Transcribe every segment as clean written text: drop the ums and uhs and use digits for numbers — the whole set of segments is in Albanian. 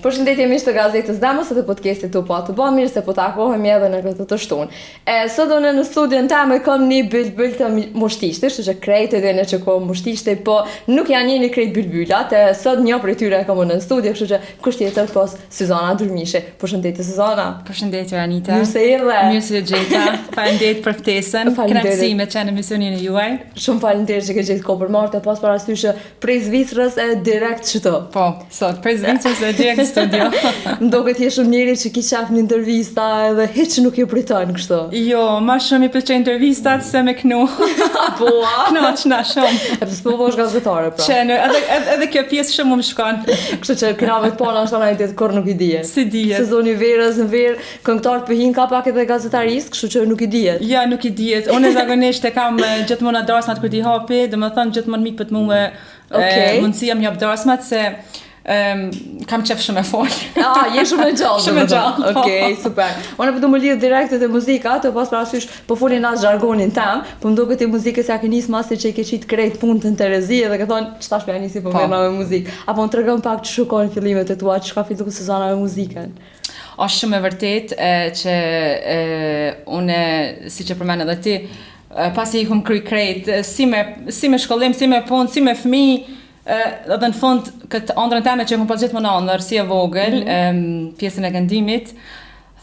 Përshëndetje miq të gazetës Demos dhe podcastit Tupo, mirë se po takohemi edhe në këtë të shtunë. Sot unë në studion tame kam një bylbyl të mushtishte, kështu që krejt edhe në që ko mushtishte, po nuk janë një krejt bylbylat, sot një prej tyre kam unë në studio, kështu që kusht tjetër pos Suzana Durmishe. Përshëndetje Suzana. Përshëndetje Anita. Mirë se erdhe. Mirë se gjeta. Faleminderit për ftesën. Kënaqësi me qenë në misionin e juaj. Shumë faleminderit që ke gjetë kohë për marrë pas parasysh prej Zvicrës e direkt çto. Po, sot prej Zvicrës e direkt studio. Më duket je shumë njëri që ki qef një intervista edhe hiç nuk e priton kështu. Jo, ma shumë i pëlqejnë intervistat se me knu. Po, Knoqna shumë. E s'po bosh gazetare pra. Qenë, edhe kjo pjesë shumë më shkon. Kështu që kinave të pona është ana ditë kur nuk i dihet. Si dihet. Sezoni verës në verë, këngëtarët po hin ka pak edhe gazetarisë, kështu që nuk i dihet. Ja, nuk i dihet. Unë zakonisht e kam gjithmonë darasmat kur ti hapi, domethënë gjithmonë mikpët mua mundësia më jap darasmat se kam qef shumë e fol. Je shumë e gjallë. Shumë e gjallë. Okej, super. Unë po do më lidh direkt te muzika, të pas parasysh po folin as jargonin tam, po më duket te muzikës ja ke nis masi që i ke qit krejt punën në Terezi dhe ke thonë ç'tash po ja nisi po merrna me muzikë. Apo më tregon pak ç'u shkojnë fillimet e tua, ç'ka fillu Suzana me muzikën. Është shumë e vërtet që unë siç e përmend edhe ti, pasi i kum kry krejt, si me shkollim, si me punë, si me fëmijë, edhe në fund këtë ëndrën teme që kom pas gjithmonë ëndër, si e vogël, pjesën e këndimit,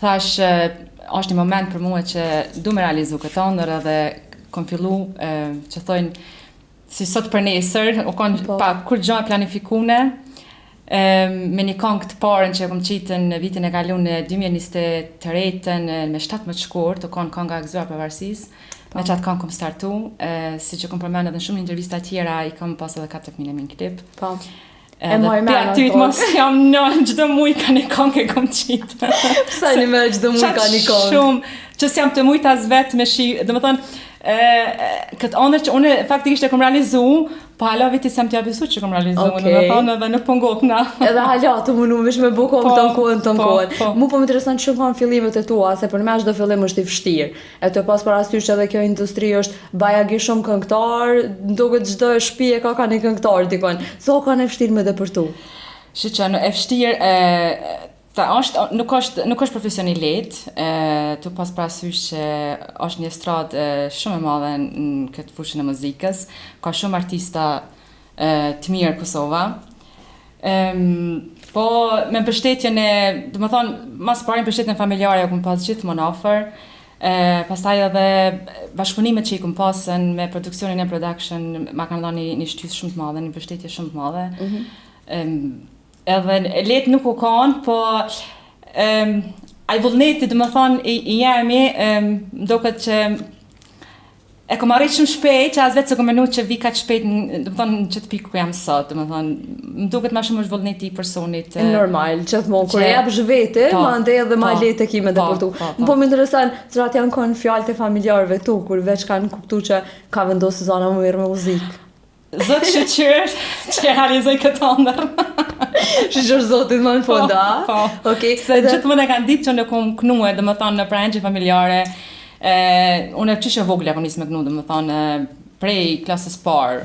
thash është një moment për mua që du me realizu këtë ëndër edhe kom fillu që thojnë si sot për nesër, u konë pa kur gjë planifikune, me një këngë të parën që kom qitën në vitin e kalun në 2023 me 17 shkurt, u konë kënga e gëzuar pavarësisë. Me qatë kam startu, si që kom përmenë edhe në shumë intervista tjera, i kam pas edhe 4.000 min klip. Po. E për atyvit mos jam në gjdo muj ka një kong e kom qitë. Psa një me gjdo muj ka një kong? Shumë, që s'jam të mujt as vetë me shi, dhe më thonë, këtë ondër që unë faktikisht e kom realizu, po hala viti sem t'ja besu që kom realizu, dhe më thonë edhe në pëngokna. Edhe hala të munu vish me buko më të nkohen. Mu po më interesant shumë kanë fillimet e tua, se për me çdo fillim është i vështirë. E të pas parasysh edhe kjo industri është bajagi shumë këngëtar, duket çdo shtëpi e ka një këngëtar dikon. So kanë e vështirë me depërtu. Shiçë, e vështirë nuk është profesion i lehtë, të pas parasysh që është një stradë shumë e madhe në këtë fushën e muzikës, ka shumë artista të mirë Kosova. Po me mbështetjen do të thonë, mas pari mbështetjen familjare kum pas gjithmonë afër. Pastaj edhe bashkëpunimet që i kum pasën me produksionin e production, ma kanë dhënë një shtys shumë të madhe, një mbështetje shumë të madhe. Edhe letë nuk u kanë, po ai vullneti dhe më thonë i jemi, mdoket që e kom arrit shumë shpejt, që as vetë se kom menu që vi ka shpejt, dhe më thonë në qëtë pikë ku jam sot, dhe më thonë, mdoket ma shumë është vullneti i personit. Normal, gjithmonë, kur jep zhveti, ma ndej edhe ma letë e kime dhe përtu. Më po më interesan, cilat janë konë fjallët e familjarëve tu, kur veç kanë kuptu që ka vendosë Suzana më mirë me muzikë. Zotë shëqyrë që e realizoj këtë ëndër. Shëqyrë zotit më në fonda? Po. Se gjithmonë e kanë ditë që në kom knue, dhe më thonë në prajnëqi familjare, unë e qyshe vogële kom nisë me knu, dhe më thonë prej klasës parë,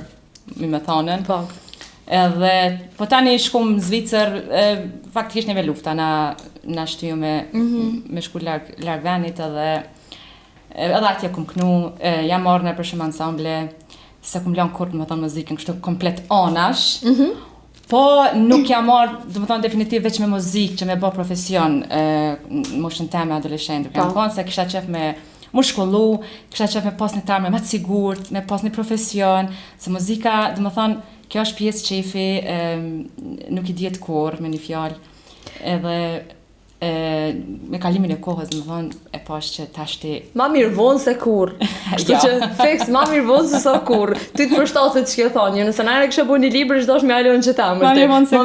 me thonën. Po. Edhe, po tani shkum Zvicër, faktikisht neve lufta, na shtyju me shku larg venit edhe atje kom knu, jam marrë në për shumë ensemble, se kum lanë kur, më thonë, muzikën, kështu komplet anash, po nuk jam marrë, dhe më thonë, definitiv veç me muzikë, që me bë profesion, moshën teme adoleshentë, kam konë se kisha qef me mu shkollu, kisha qef me pas një tarme më të sigurt, me pas një profesion, se muzika, dhe më thonë, kjo është pjesë qefi, nuk i dihet kur, me një fjalë, edhe me kalimin e kohës, më thonë, e pash që tashti... Ma mirë vonë se kur. Kështu që fix, ma mirë vonë se sa kur. Ty të përshtatet që ke thonë, nëse najre kështë bu një libër, ishdo është me alon që ta më. Ma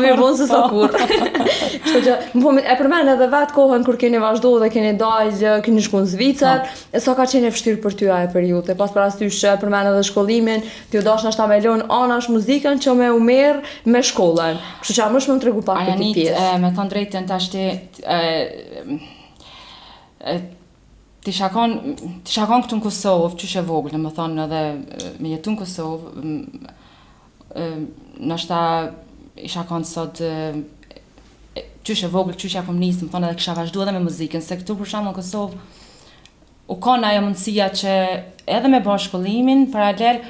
mirë vonë se sa kur. Kështu që, e përmen edhe vetë kohën kur keni vazhdo dhe keni dalë, keni shku në Zvicër, sa ka qenë e vështirë për ty aje periudhë. Pas parasysh që e përmen edhe shkollimin, ti u dash nashta me lon anash muzikën që me u merr me shkollën. Kështu që më shumë tregu pak këtë pjesë. Me thënë drejtën tashti Ti shakon këtu në Kosovë, qysh e vogël, në më thonë edhe me jetu në Kosovë, nështë i shakon sot qysh e vogël, qysh ja kom nisë, më thonë edhe kisha vazhdu edhe me muzikën, se këtu për shembull në Kosovë, u ka ajo mundësia që edhe me bërë shkollimin, paralel,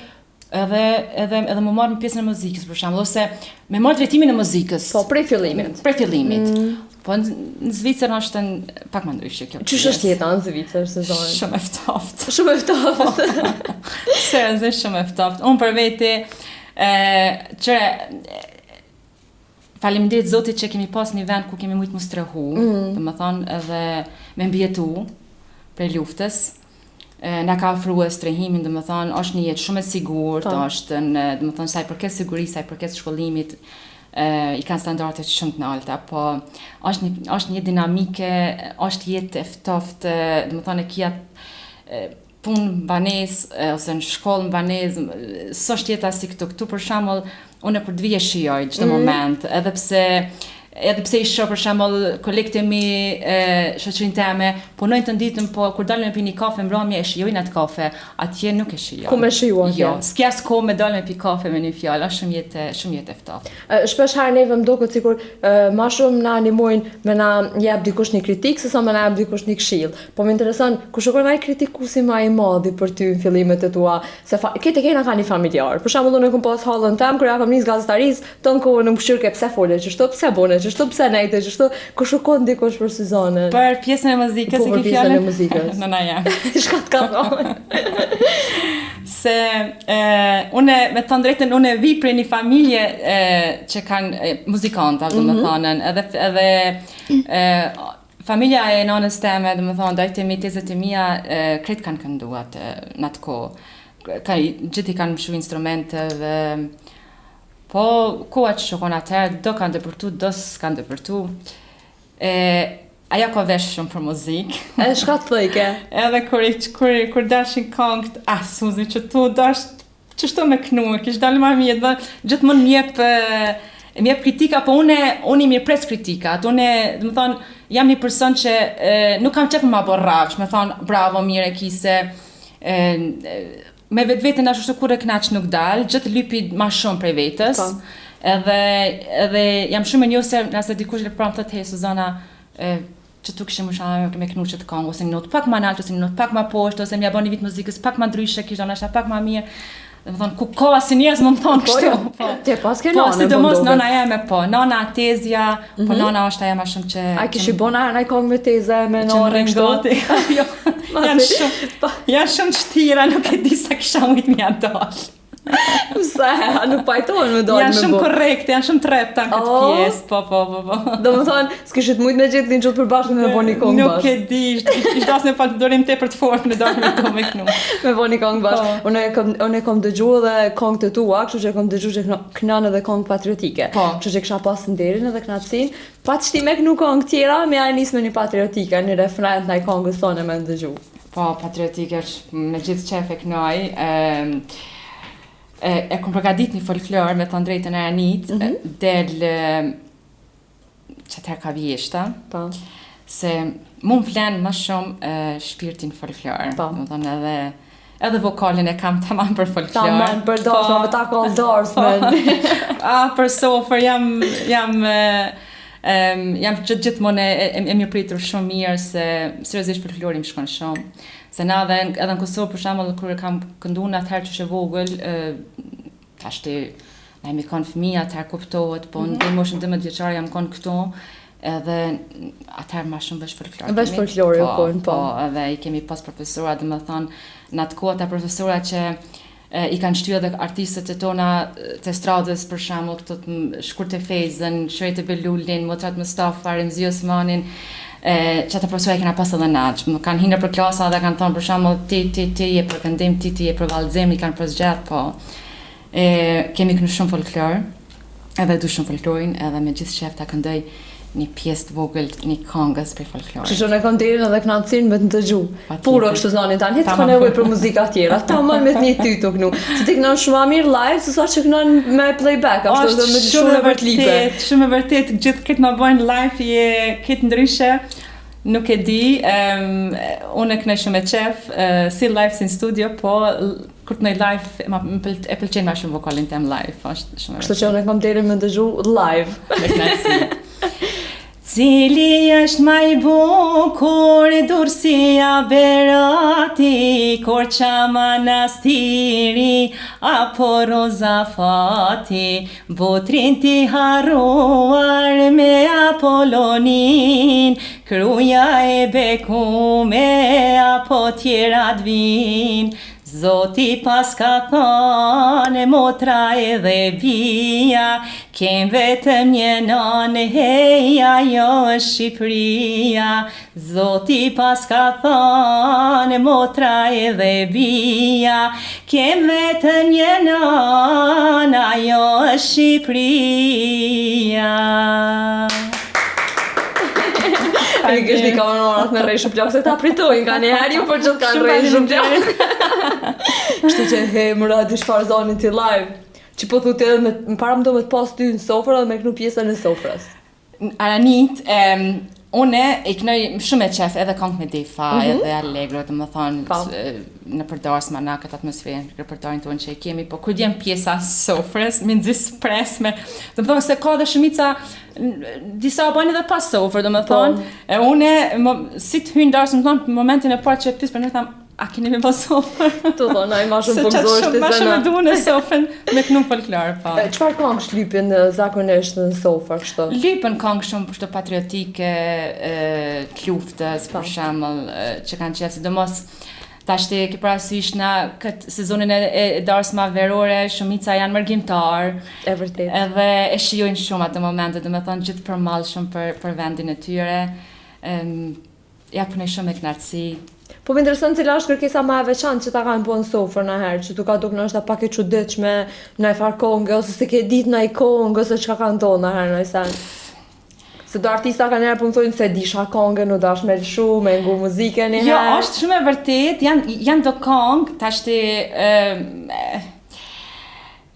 edhe më marrë në pjesën e muzikës, për shembull, ose me marrë drejtimin e muzikës. Po, prej fillimit. Po në Zvicër është pak më ndryshe kjo. Qysh është jeta në Zvicër sezonin? Shumë e ftoftë. Shumë e ftoftë. Seriozisht shumë e ftoftë. Unë për veti faleminderit Zotit që kemi pas një vend ku kemi mujt mu strehu, domethënë edhe me mbjetu prej luftës. Na ka ofruar strehimin, domethënë është një jetë shumë e sigurt, është domethënë sa i përket sigurisë, sa i përket shkollimit, i kanë standarde shumë të larta, po është një dinamike, është jetë e ftoftë, domethënë kia punë banesë ose në shkollë banesë, s'është jeta si këtu për shembull, unë kur të vije shijoj çdo moment, edhe pse i shoh për shembull kolegët e mi, shoqërinë teme, punojnë të ditën, po kur dalin me pi një kafe mbrëmje e shijojnë atë kafe, atje nuk e shijoj. Ku me shijuar? Jo, s'ka as kohë me dalë me pi kafe me një fjalë, është shumë jetë e ftoftë. Shpesh herë neve më duket sikur më shumë na animojnë me na jep dikush një kritik se sa më na jep dikush një këshill. Po më intereson ku shkon ai kritikuesi më i madh për ty në fillimet e tua, se këtë kena ka një familjar. Për shembull unë kam pas hallën tam kur ja kam nis gazetarisë, ton kohën në mshirë ke pse fole, ç'është pse bone, ç'është pse nejte, ç'është ku shkon dikush për sezonin. Për pjesën e muzikës e ke fjalën? Për pjesën e muzikës. Nëna jam. Çka të ka thonë? Se unë me të drejtën unë vi prej një familje që kanë muzikanta, domethënë, edhe familja e nënës teme, domethënë, dajtë e mi, tezët e mia, krejt kanë kënduar në atë kohë. Gjithi kanë mshu instrumente dhe po koha që shokon atëherë, do kanë dëpërtu, do s'kanë dëpërtu. Aja ka vesh shumë për muzikë. E shka të thëjke? Edhe kur dashin këngët, Suzi, që tu dash qështu me knu, kish dalë ma mjetë, dhe gjithmonë m'jep kritika, po unë i mirë pres kritikat, unë, dhe më thonë, jam një person që nuk kam qepë ma borravsh, me thonë, bravo, mire, kise, me vetë në ashtu kur e knaq nuk dalë, gjithë lypi ma shumë prej vetës, edhe jam shumë e njose nëse dikush le pramë thëtë, hej, Suzana, që tu kishë më shamë me knu që të kongë, ose një notë pak ma naltë, ose një notë pak ma poshtë, ose mja bo një vitë muzikës pak ma ndryshe, kishë do nësha pak ma mirë, dhe më thonë, ku ka si njerëz më thonë kështu. Te pas ke nane, sidomos nana jeme, po, nana Tezja, po nana është aja ma shumë që... A kishi bona në kongë me Tezja, me nore kështu? Janë shumë shtira, nuk e di sa kisha mujtë mja dalë. Pse, nuk pajtojnë me dalë me bo. Janë shumë korrekte, janë shumë trepta në këtë pjesë, po. Do më thonë, s'kishit mujtë me gjithë një gjutë përbashkë me bo një kongë bashkë. Nuk e di, ishtë asë me falë të dorim te për të fortë me dalë me to me knu. Me bo një kongë bashkë. Unë e kom dëgju edhe kongë të tua, kështu që e kom dëgju që kënan edhe kongë patriotike. Kështu që kisha pas nderin edhe knatësin. Pa të shti me knu kongë tjera, me a nis me një patriotike, një refren të kongës tonë me ndëgju. Po, patriotike është me gjithë qef e knoj. E kom përgadit një folklor me të drejtën e Anit, del që tërë ka vjeshta, se mu më flenë më shumë shpirtin folklor. Më thonë edhe vokalin e kam tamam për folklor. Tamam për dorës, me ta kallë dorës, men. Për sofer jam gjithmonë e mirë pritur shumë mirë, se seriozisht folklori më shkon shumë. Se na edhe në Kosovë, për shembull, kur kam këndu në atëherë që shë vogël, thashti, na jemi konë fëmija, atëherë kuptohet, po në dhe moshën 12 vjeçare jam konë këtu, edhe atëherë ma shumë vesh folklori. Vesh folklori, po. Edhe i kemi pas profesora, dhe më thonë, në atë kohë ata profesora që i kanë shtyë edhe artistët e tona të estradës, për shembull, këto të Shkurt e Fejzën, Shërejt e Belulin, Motrat Mustafa, Remzi Osmanin, që ata profesora i kena pas edhe naqë, më kanë hinë për klasa dhe kanë thonë për shembull ti je për këndim, ti je për vallëzim, i kanë përzgjatë, po. Kemi kënu shumë folklor, edhe du shumë folklorin, edhe me gjithë shef ta këndoj një pjesë të vogël, një këngës për folklorin. Që shumë e kanë derin edhe knatësin me të ndëgju. Puro kështu zonin tanë, hitë kanë nevoj për muzika tjera, ta man me të një ty të kënu. Se ti kënon shumë mirë live, se sa që kënon me playback, ashtu dhe me shumë e vërtet, shumë e vërtet, gjithë këtë në bojnë live, je këtë ndryshe, Nuk e di, unë e kënej shumë e qef, si live si në studio, po kur të nëj live, e pëlqen ma shumë vokalin tem live, është shumë e Kështu që unë kam deri me dëgju live. me knajsi. Cili është ma i bukur, dursia Berati, Korça Manastiri, apo Roza Fati, botrin ti harruar me Apollonin, kruja e bekume, apo tjerat vin. Zoti pas ka thënë, motra edhe bia, kem vetëm një nanë, hej, ajo është Shqipëria. Zoti pas ka thënë, motra edhe bia, kem vetëm një nanë, ajo është Shqipëria. Ai që është kanorat me rrej shumë plak se ta pritojnë ka një herë, por gjithë kanë rrej shumë plak. Kështu që hemra di çfarë zonin ti live. Që po thotë edhe me para më do me të pas ty në sofrë dhe me kënu pjesën e sofrës. Aranit, une e kënoj shumë e qef edhe këngë me Defa, edhe Allegro, të më thonë në përdarsma na këtë atmosferën, repertorin tonë që e kemi, po kur djem pjesa sofrës, me nëzis presme, të më thonë se ka dhe shumica, disa bajnë edhe pas sofrë, të më thonë, e une, si të hynë darsë, më thonë, momentin e parë që e pysë për në thamë, a keni me pas sofrë? Të thonë, a i ma shumë pëngzojsh të Ma shumë e duhe në sofrën me kënu folklore, pa. Qëfar këngë shlypin zakonisht në sofrë, kështu? Lypën këngë shumë për shto patriotike, të luftës, për shemëll, që kanë qefë, sidomos tashti ke parasysh na këtë sezonin e darsma verore, shumica janë mërgjimtar. E vërtet. Edhe e shijojnë shumë atë momente, dhe me thonë gjithë përmall shumë për vendin e tyre. Ja punoj shumë me knartësi. Po më intereson cila është kërkesa më e veçantë që ta kanë po në sofrë në herë, që tu ka duk nështë pak e çuditshme në e farë kongë, ose se ke ditë në i kongë, ose që ka kanë tonë në herë në i sen. Se do artista kanë njerë për më thojnë se disha kongë, nuk dash me lëshu, me ngu muzike një herë. Jo, është shumë e vërtet, janë do kongë, tashti,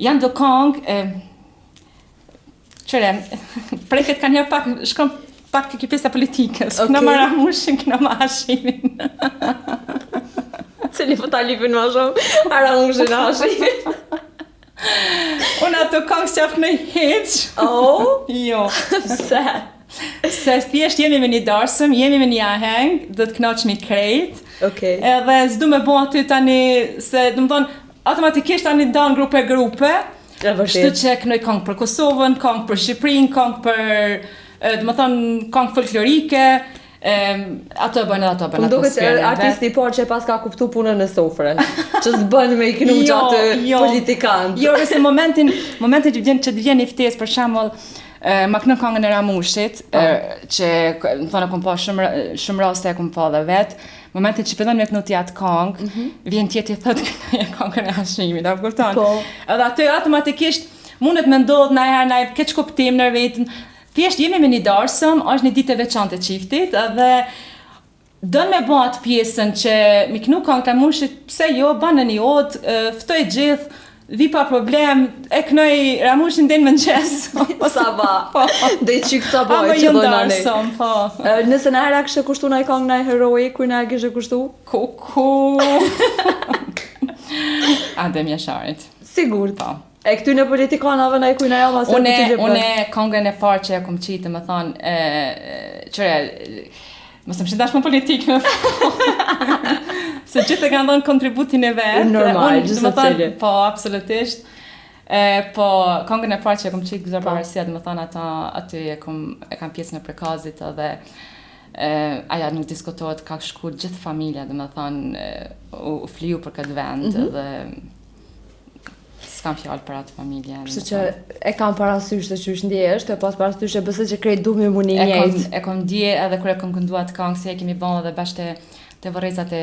janë do kongë, qëre, preket kanë njerë pak, shkom pak të kipesa politikës, këna më ramushin, këna më hashimin. Cili po ta lipin ma shumë, ramushin hashimin. Unë ato kongë s'jaf në heq. Oh? Jo. Pse? Se thjesht jemi me një darsëm, jemi me një aheng, dhe të knoqmi krejt. Okej. Edhe s'du me bo aty tani, se du më thonë, automatikisht tani dan grupe. Shtu që kënoj kongë për Kosovën, kongë për Shqipërinë, kongë për dhe më thonë kongë folklorike, ato e bëjnë edhe ato bëjnë atmosferën. Më duket artisti i parë që pas ka kuptu punën në sofrën, që s'bën me i kënu qatë politikantë. Jo, se momentin që të vjen i ftesë, për shembull, ma kënë kongën e Ramushit, që më thonë kom pa shumë raste e kom pa dhe vetë, momentin që fillon me kënu t'jatë kongë, vjen tjeti thëtë kënë e kongën e Hashimit, a kupton? Edhe aty automatikisht mundet me ndodhë na herë na keq kuptim në vetën. Thjesht jemi me një darsëm, është një ditë e veçantë e çiftit, edhe dën me bo atë pjesën që mi kënu kongë të Ramushit, pse jo, banë në një odë, ftoj gjithë, vi pa problem, e kënoj Ramushin dhe në mëngjes. Sa ba, dhe i qykë sa boj që do në darsëm, po. Nëse në herë kështë kushtu në i kongë në i heroi, kuj në e kështë kushtu? Kuku. Adem Jasharit. Sigur. Po. E këty në politikanave në i kujna jo ma se Une kongën e parë që e kom qitë, më thonë, qëre, mësë më shidash më politikë, se gjithë e kanë dhënë kontributin e vetë. Normal, gjithë të cili. Po, absolutisht. Po, kongën e parë që e kom qitë gëzër pavarësia, dhe më thonë, aty e kam pjesën e prekazit, edhe aja nuk diskutohet ka shku gjithë familja, dhe më thonë, u fliju për këtë vend, dhe s'kam fjallë për atë familje. Kështu që e kam parasysh të qysh ndjesht, e pas parasysh e bëse që krejt du me mu një njejt. E kom ndje edhe kër e kom kënduat këngë, se e kemi bënë edhe bashkë të vërrezat e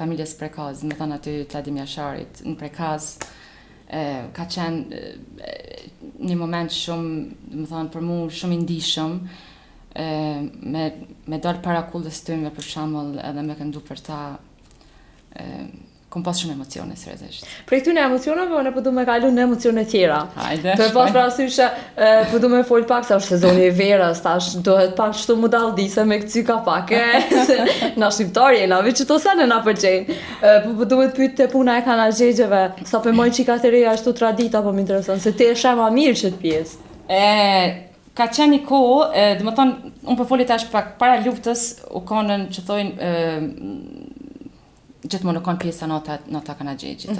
familjes Prekaz, më thonë aty Tladim Jasharit, në Prekaz, ka qenë një moment shumë, më thonë për mu shumë i ndishëm, me dalë para kullës tyme për shembull edhe me këndu për ta kom pas shumë emocione seriozisht. Prej këtyre emocioneve, unë po du me kalu në emocione tjera. Hajde. Për pas parasysh po du me fol pak se është sezoni i verës, tash dohet pak çto mu dallëdise me këcyka pak. Na shqiptar jena, veç çto sene na pëlqejnë. Po du me të pyet te puna e kanazhegjeve, sa po mojnë çika të reja ashtu tradita, po më intereson se ti e sheh më mirë çet pjesë. Ka qenë një kohë, dhe më thonë, unë po foli tash pak para luftës, u konën që thojnë gjithmonë u konë pjesa nota kanazhegjit.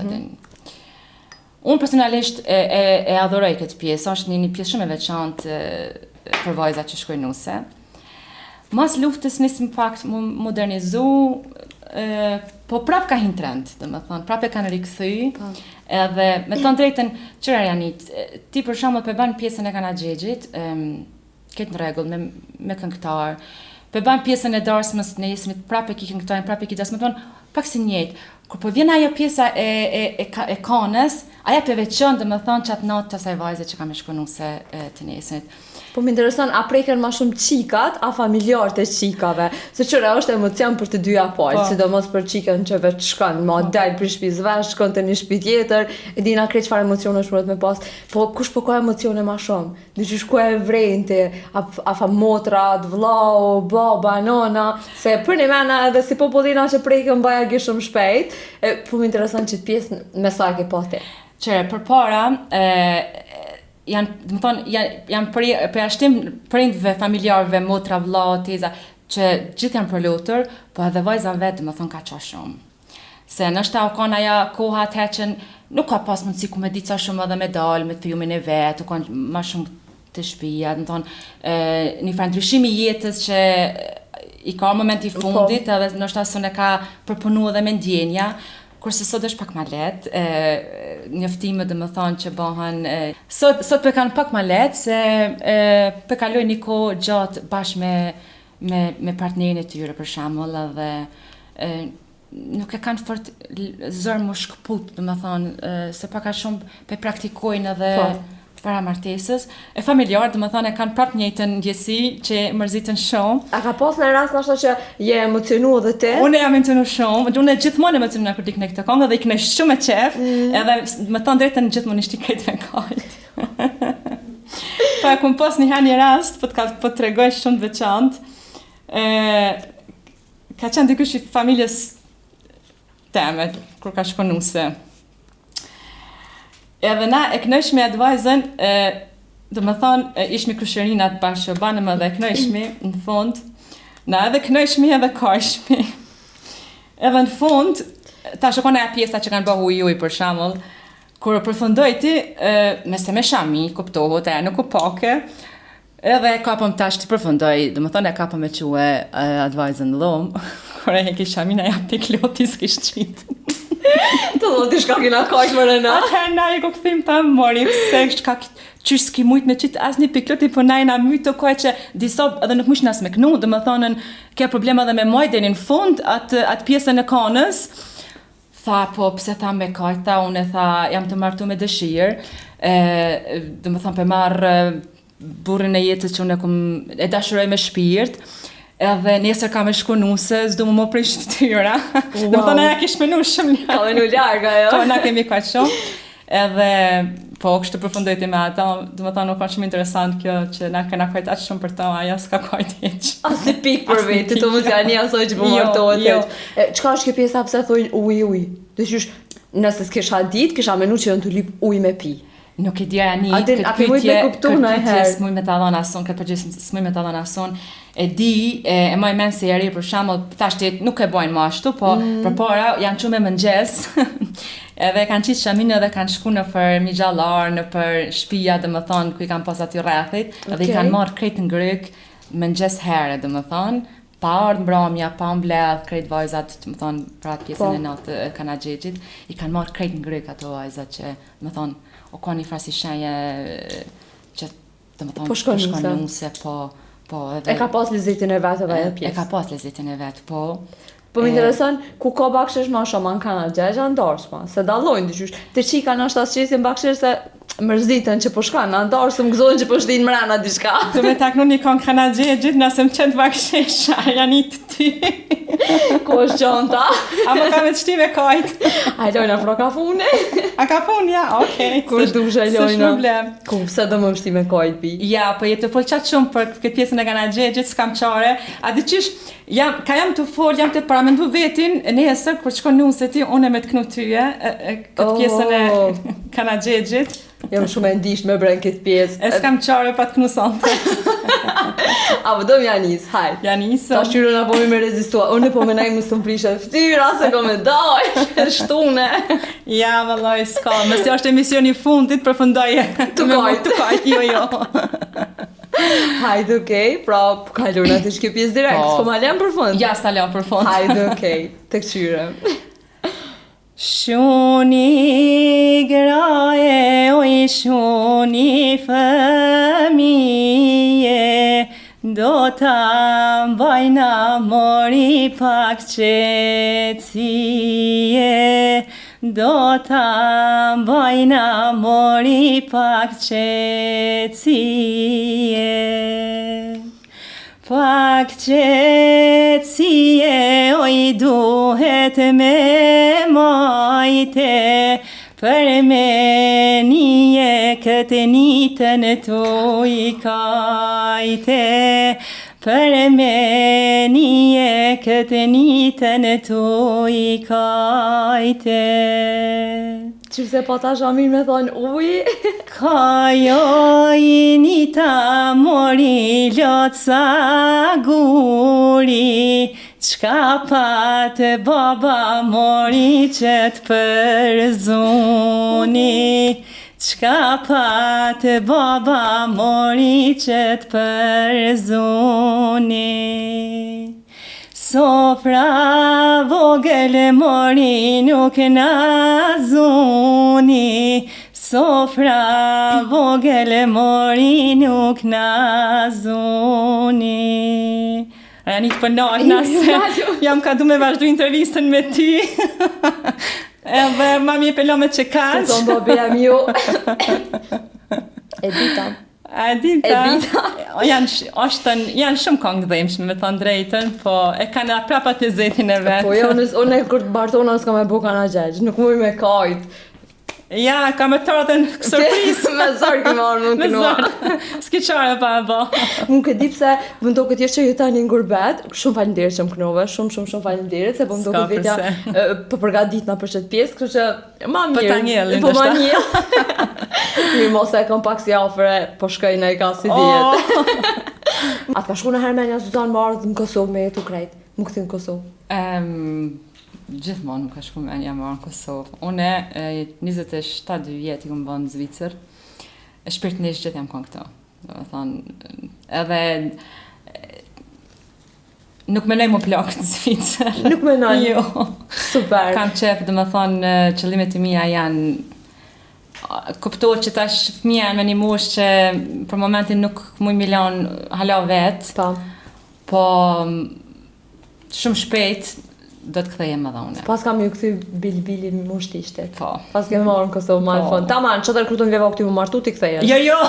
Unë personalisht e adhuroj këtë pjesë, është një pjesë shumë e veçantë për vajzat që shkojnë nuse. Mas luftës nisëm pak më modernizu, po prap ka hin trend, dhe më thonë, prap e kanë rikthy, edhe me thonë drejtën, qëra Janit, ti për shembull për ban pjesën e kanazhegjit, këtë në rregull me këngëtar, për ban pjesën e darsmës në jesmit, prap e ki këngëtarin, prap e ki darsmën, thonë, pak si njëjtë. Kur po vjen ajo pjesa e kanës, aja të veçon dhe më thonë qatë natë të asaj vajze që ka me shku nuse të nesnit. Po më intereson, a preken ma shumë qikat, a familjarët e qikave? Se qëra është emocion për të dyja palë, sidomos për qikën që veç shkon, ma dalë për shtëpi vesh, shkon të një shtëpi tjetër, e dina krejt çfarë emocione shmëret me pas. Po kush po ka emocione ma shumë? Dyqysh ku e vrejnë ti, a fa motrat, vllau, baba, nona, se për një mena edhe si popullina që preken baja shumë shpejt, po më intereson që të pjesë me sa e ke pa ti. Qëre, për para, janë përjashtim prindve, familjarëve, motra, vlla, teza, që gjithë janë përlutur, po edhe vajza vetë, më thonë, ka qa shumë. Se nështë u kanë aja koha të heqen, nuk ka pas mundësi ku me ditë sa shumë edhe me dalë, me të filmin e vetë, u kanë ma shumë të shtëpia, më thonë, një farë ndryshimi jetës që i ka momenti fundit, edhe nështë asë ne ka përpunu edhe me ndjenja, kurse sot është pak ma letë, njoftimet dhe më thonë që bëhen, sot për kanë pak ma letë, se për kaloj një kohë gjatë bashkë me partnerin e tyre për shembull, edhe nuk e kanë fort zërë më shkëput, dhe më thonë, se pak a shumë për praktikojnë edhe para martesës. E familjarë, dhe më thonë, e kanë prap njëjtën ndjesi që mërzitën shumë. A ka pas në rast nështë që je emocionu edhe ti? Unë jam emocionu shumë, unë e gjithmonë emocionu kur t'ikne këtë kongë dhe ikne shumë e qef, edhe më thonë drejtën gjithmonë ishti krejt me kajt. Pa e kumë pas një rast, po të tregoj shumë të veçantë, ka qenë dikush i familjes teme, kur ka shku nuse. Edhe na e knojshmi atë vajzën, dhe më thonë, ishmi kushërinat bashkë, banëm edhe knojshmi në fund, na edhe knojshmi edhe kajshmi. Edhe në fund, ta shokon e pjesa që kanë bëhu uj për shembull, kur përfundojti, me shami, kuptohet, e nuk u pake, edhe kapëm tash të përfundoj, dhe më thonë e kapëm e quë atë vajzën dhomë, kur e ki shamin e ja pik loti s'kish qitë. Të do t'i shka kina kajsh më rëna. Atëherë na e ko këthim ta mori, pse shka qysh s'ki mujt me qitë as një pikloti, po na e na mytë të kohë që disa edhe nuk mush nas me knu, dhe më thonën, ke problema dhe me majtë, dhe në fund atë pjesën e kanës, tha, po, pse tha me kajta, unë e tha, jam të martu me dëshirë, dhe më thonë, për marrë burrin e jetës që unë e dashuroj me shpirt, edhe nesër ka me shku nuse, s'du më prej shtyra. Dhe më thonë, ja kish menu shumë Ka menu larga, jo? Po, na kemi ka shumë. Edhe, po, kështë të përfundojti me ata, dhe më thonë, nuk kanë shumë interesant kjo, që na kena kajt aqë shumë për ta, aja s'ka kajt heq. As një pik për vetë, të mund t'ja një asoj që për martohet heq. Qka është kjo pjesa pëse thojnë uj? Dhe qysh, nëse s'kisha dit, kisha menu që jënë të lip uj me pi. Nuk e dija një, këtë pytje s'muj me ta dhona ason, këtë përgjës s'muj me ta dhona ason, e di, e maj men se jari për shembull, tashtet nuk e bojnë ma ashtu, po për para janë qume mëngjes, edhe kanë qitë shamin edhe kanë shku në për migjallar, në për shpia dhe më thonë, ku i kanë pas aty rrethit, edhe i kanë marrë krejt në gryk, mëngjes herë dhe më thonë, pa ardhë mbromja, pa mbledh krejt vajzat, të më thonë, për atë pjesën e natë kanazhegjit, i kanë marrë krejt në gryk ato vajzat që, më thonë, o ka një frasi shenje që, të më thonë, po shkon nuse, po, edhe... E ka pas lezetin e vetë dhe pjesë? E ka pas lezetin e vetë, po. Po më intereson, ku ka bakshesh ma shumë në kanazhegj, janë darshma, se dallojnë dyqysh. Të qika në ashtë asë qesin bakshesh se Mërzitën që po shkan, në antarë së më gëzojnë që po shtinë mrena diçka. Do me taknu një kon kanadje gjithë nëse më qënë të vakshesha, janë i të ty. Ko është qonta? A më ka me të shti me kajtë? A Lojna pro ka fune? A ka fun, ja, okej. Kur dushe Lojna? S'është problem. Ku pse do më shti me kajtë pi? Ja, po jetë të folë qatë shumë për këtë pjesën e kanadje gjithë s'kam qare. A dhe qish, jam të folë, jam të paramendu vetin, në esër, kur qëko nunë se ti, unë me të knu tyje, këtë pjesën e kanadje gjithë. Jam shumë e ndisht me bren këtë pjesë. E s'kam qare pa të knusonte. A po do m'janis, hajt. Janisë. Ta shqyrën apo mi me rezistua. Unë po me najmë së më prishe ftyra, se ko me daj, shtune. Ja, vëllaj, s'ka. Mësë është emisioni fundit, përfundoje. Të kajt. Të kajt, jo. Hajde, okej, pra, kalur në të shkjo pjesë direkt, s'po ma lem për fund. Ja, s'ta leo për fund. Hajde, okej, të këqyre. Shuni graje, oj shuni fëmije, do ta mbajna mori pak qetësie, do ta mbajna mori pak qetësie. Pak qetësie, oj duhet me majte, për me nije këtë nitën tu i kajte, për me nije këtë nitën tu i kajte. Qërse pa ta shamin me thonë uj? Kajo i nita mori lotësa guri, qka patë baba mori qëtë përzuni, qka patë baba mori qëtë përzuni. Sofra vogël mori nuk na zuni, sofra vogël mori nuk na zuni. Aja një të përnat nëse jam ka du me vazhdu intervistën me ty. Edhe ma mi e pello me që kaq. Të tonë babi jam ju. Edita. Janë shumë këngë dhemshme me thonë drejtën, po e kanë prapat në zetin e vetë. Po jo, unë e kur të bartona s'ka me buka në gjegjë, nuk muj me kajt. Ja, ka me tërë dhe në surprizë. Me zërë këmë arë më Me kënua. zërë, s'ki qare pa e bo. Unë këtë di pse, më do këtë jeshtë që ju tani në gurbet, shumë falimderit që më kënove, shumë falimderit, se po më do këtë vetja për përgatitna për qëtë pjesë, kështë që ma mirë. Për ta njëllë, po ma njëllë. Mirë mos e kom pak si afre, po shkoj në i ka si djetë. Atë ka shku në Hermenja Zuzan më ardhë në Kosovë me jetu krejt, më këtë në Kosovë. Gjithmonë nuk ka shku me një marë në Kosovë. Une, 27 vjetë i këmë bënë në Zvicër, shpirtnisht gjithë jam kënë këto. Do me thonë, edhe nuk menoj më plakë në Zvicër. Nuk menoj? Jo. Super. Kam qef, do me thonë, qëllimet e mija janë kuptohet që tash fëmija me një moshë që për momentin nuk muj milion hala vetë, po shumë shpejt do të kthejem edhe une. Pas kam ju këthy bili më moshë ishte. Po. Pas kemë marrë në Kosovë ma në fond. Taman, qëtër kërtu në vjeva këty më martu t'i kthejem. Jo.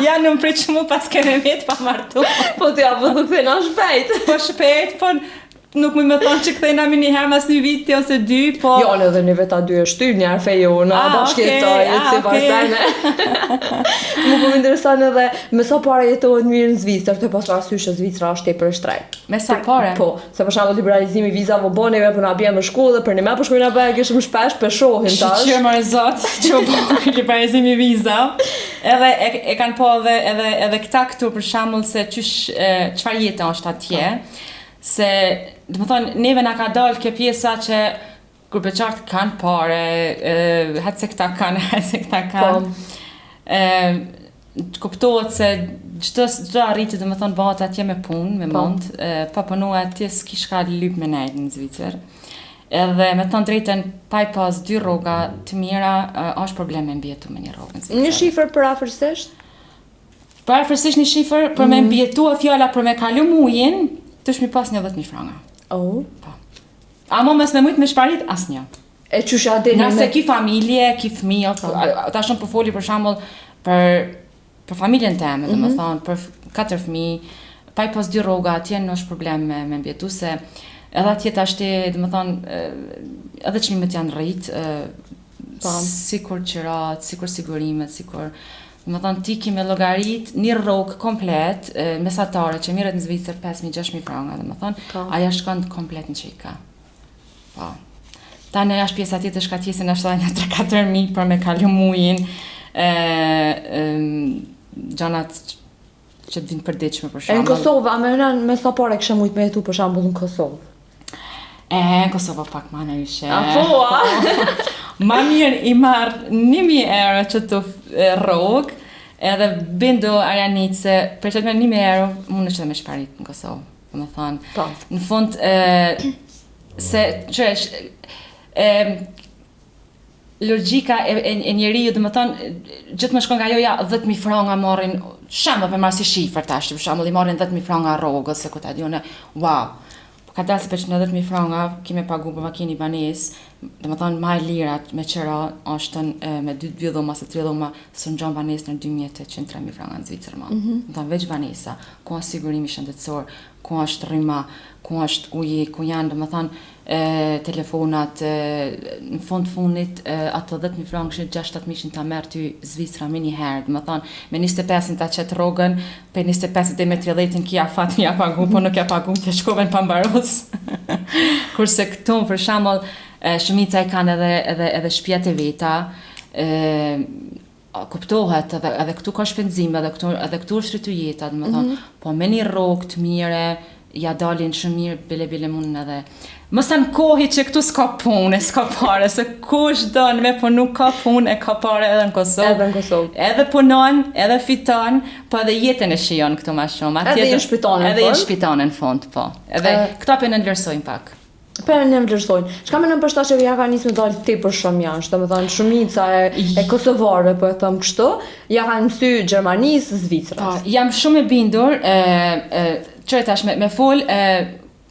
Ja në më pritë mu pas keme vetë pa martu. Po t'ja po të kthejna shpejt. Po shpejt, po nuk më thonë që kthejna mi një herë mas një viti ose dy, po... Jo, në dhe një veta dy e shtyr, një arfe jo, në bashkjetoj, si parsene. Mu po më interesan edhe me sa pare jetohet mirë në Zvicër, të pas parasysh që Zvicra është tepër shtrejt. Me sa pare? Po, se për shembull liberalizimi vizave po boneve për na bie me shkollë, për ne më po shkojnë apo që shumë shpesh për shohin tash. Që më zot, që po liberalizimi viza. Edhe e kanë po edhe këta këtu për shembull se çfarë jeta është atje. Se, dhe më thonë, neve nga ka dalë kjo pjesa që grupeqartë kanë pare, hëtë se këta kanë. Kuptohet se gjdo arriti, dhe më thonë, bëhat atje me punë, me mund, pa punu atje s'kish ka lypë me nejtë në Zvicër. Edhe me thonë drejten, pa i pas dy rroga të mira, është probleme në bjetu me një rrogë në Zvicër. Një shifër për afërsisht? Për afërsisht një shifër, për me mbjetu e fjalla për me kalu mujin, të shmi pas 10.000 franga. Oh. Po. A mo mes me mujt me shparit, as një. E qysha dini Nëse ki familje, ki fëmijë, ta shumë po foli për shembull për familjen teme, domethënë për 4 fëmijë, pa I pas 2 rroga, atje n'është problem me mbjetu se edhe atje tashti, domethënë edhe çmimet janë rrit, sikur qirat, sikur sigurimet, sikur domethënë ti ki me llogarit një rrogë komplet mesatare që merret në Zvicër 5.000-6.000 franga, domethënë ajo shkon komplet në çika. Po. Tani është pjesa tjetër shkatjesin është edhe një 3-4.000 për me kalu mujin, gjanat që të vinë përditshme për shembull. Në Kosovë, a me sa pare kështë mujt me jetu për shembull në Kosovë? Në Kosovë pak ma në ishe. A po, a? Ma mirë I marrë 1.000 euro që të rrogë, edhe bindu Arjanice, për që të me 1.000 euro, mund është dhe me shparit në Kosovë. Më thonë, në fund, se qesh, logjika e njeriu, domethënë gjithmonë shkon nga ajo 10.000 franga marrin, shembull për marrë si shifër tash, për shembull I marrin 10.000 franga rrogës, se ku ta diunë, wow. Ka dalë se për 90.000 franga kime pagu për makinë banesë, domethënë më e lira me qira është me 2 dhoma se 3 dhoma së ngjan banesë në 2.800-3.000 franga në Zvicër më. Domethënë veç banesa, ku është sigurimi shëndetësor, ku është rryma, ku është uji, ku janë domethënë telefonat, në fundit ato 10.000 franga që 6-7.000 ta merr ty Zvicra më një herë, domethënë me 25 ta çet rrogën, pe 25 me 30 kia fat ja pagu, po nuk ja pagu të shkoven pa mbaros. Kurse këtu për shembull shumica I kanë edhe shtëpiat e veta, kuptohet edhe këtu ka shpenzime, edhe këtu është rritu jeta, domethënë, po me një rrogë të mire, ja dalin shumë mirë, bile mund edhe. Mos ta kohë që këtu s'ka punë, s'ka pare, se kush don me punu ka punë e ka pare edhe në Kosovë. Edhe në Kosovë. Edhe punon, edhe fiton, po edhe jetën e shijon këtu më shumë. Edhe I shpiton në fund. Edhe I shpiton në fund, po. Edhe këta për në vlerësojnë pak. Për në vlerësojnë. Çka mendon për shtatë që ja ka nisur dalë tepër shumë jashtë, domethënë shumica e kosovarëve po e them kështu, ja kanë sy Gjermanisë, Zvicrës. Jam shumë e bindur, çoj tash me fol,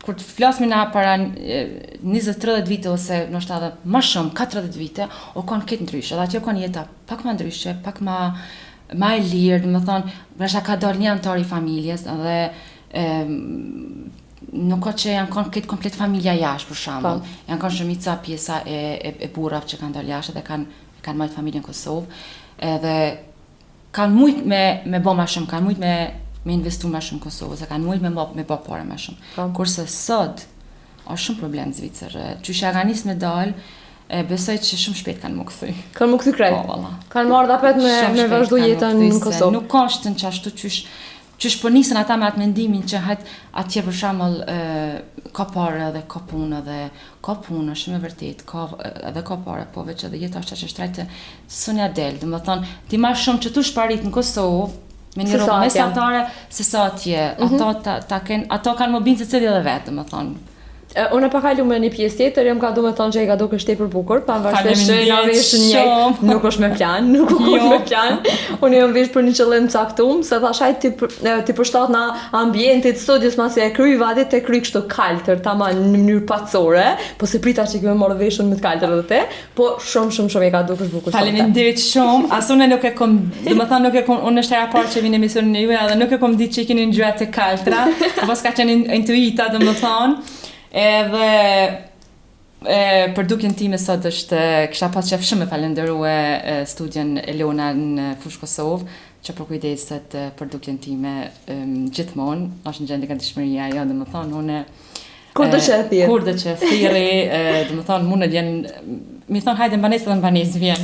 kur të flasmi na para 20-30 vite ose ndoshta edhe më shumë 40 vite, o kanë këtë ndryshe, edhe atje kanë jeta pak më ndryshe, pak më e lirë, domethënë, ndoshta ka dalë një antar I familjes edhe nuk ka që janë kanë këtë komplet familja jashtë për shembull. Janë kanë shumica pjesa e burrave që kanë dalë jashtë dhe kanë marrë familjen në Kosovë, edhe kanë mujt me bë më shumë, kanë mujt me investu më shumë në Kosovë, se kanë mujt me bë parë më shumë. Kurse sot është shumë problem në Zvicër. Qysh ja kanë nisë me dalë, besoj që shumë shpejt kanë më kthy. Kanë më kthy krejt. Kanë marrë dapet me vazhdu jetën në Kosovë. Nuk ka shtën qashtu qysh po nisën ata me atë mendimin që atje për shembull ka parë edhe ka punë edhe ka punë shumë e vërtet, edhe ka parë, po veç edhe jeta është që shtrajtë sonja del, domethënë ti më shumë që tu shparit në Kosovë me një rrugë mesatare se sa atje, ato kanë më binë se cili edhe vetë, domethënë. Unë pa kalu me një pjesë tjetër, jam ka du me thonë që I ka du kështë tepër bukur, pavarësisht që nga veshë njëjtë, nuk është me plan, nuk është me plan. Unë jam vesh për një qëllim caktum, se thashaj ti përshtat në ambientit studios masi e kry vadit e kry kështu kaltër, tama në mënyrë patësore, po se prita që kime morë veshën me të kaltër edhe te, po shumë I ka du kështë bukur. Faleminderit shumë, asune nuk e kom, domethënë nuk e kom, unë është hera parë që vinë emisionin e juaj, edhe nuk e kom ditë që I keni ngjyrat e kaltra, po s'ka qenë intuita domethënë. Edhe për dukjen time sot është kisha pas qef shumë e falenderue studion Elona në Fushë Kosovë, që për kujdeset për dukjen time gjithmonë, është në gjendje këndishmëria, jo dhe më thonë, une Kur do që e thirë? Kur do që e thirë, dhe më thonë, mune vjen, mi thonë hajde mbanesë dhe mbanesë vjen,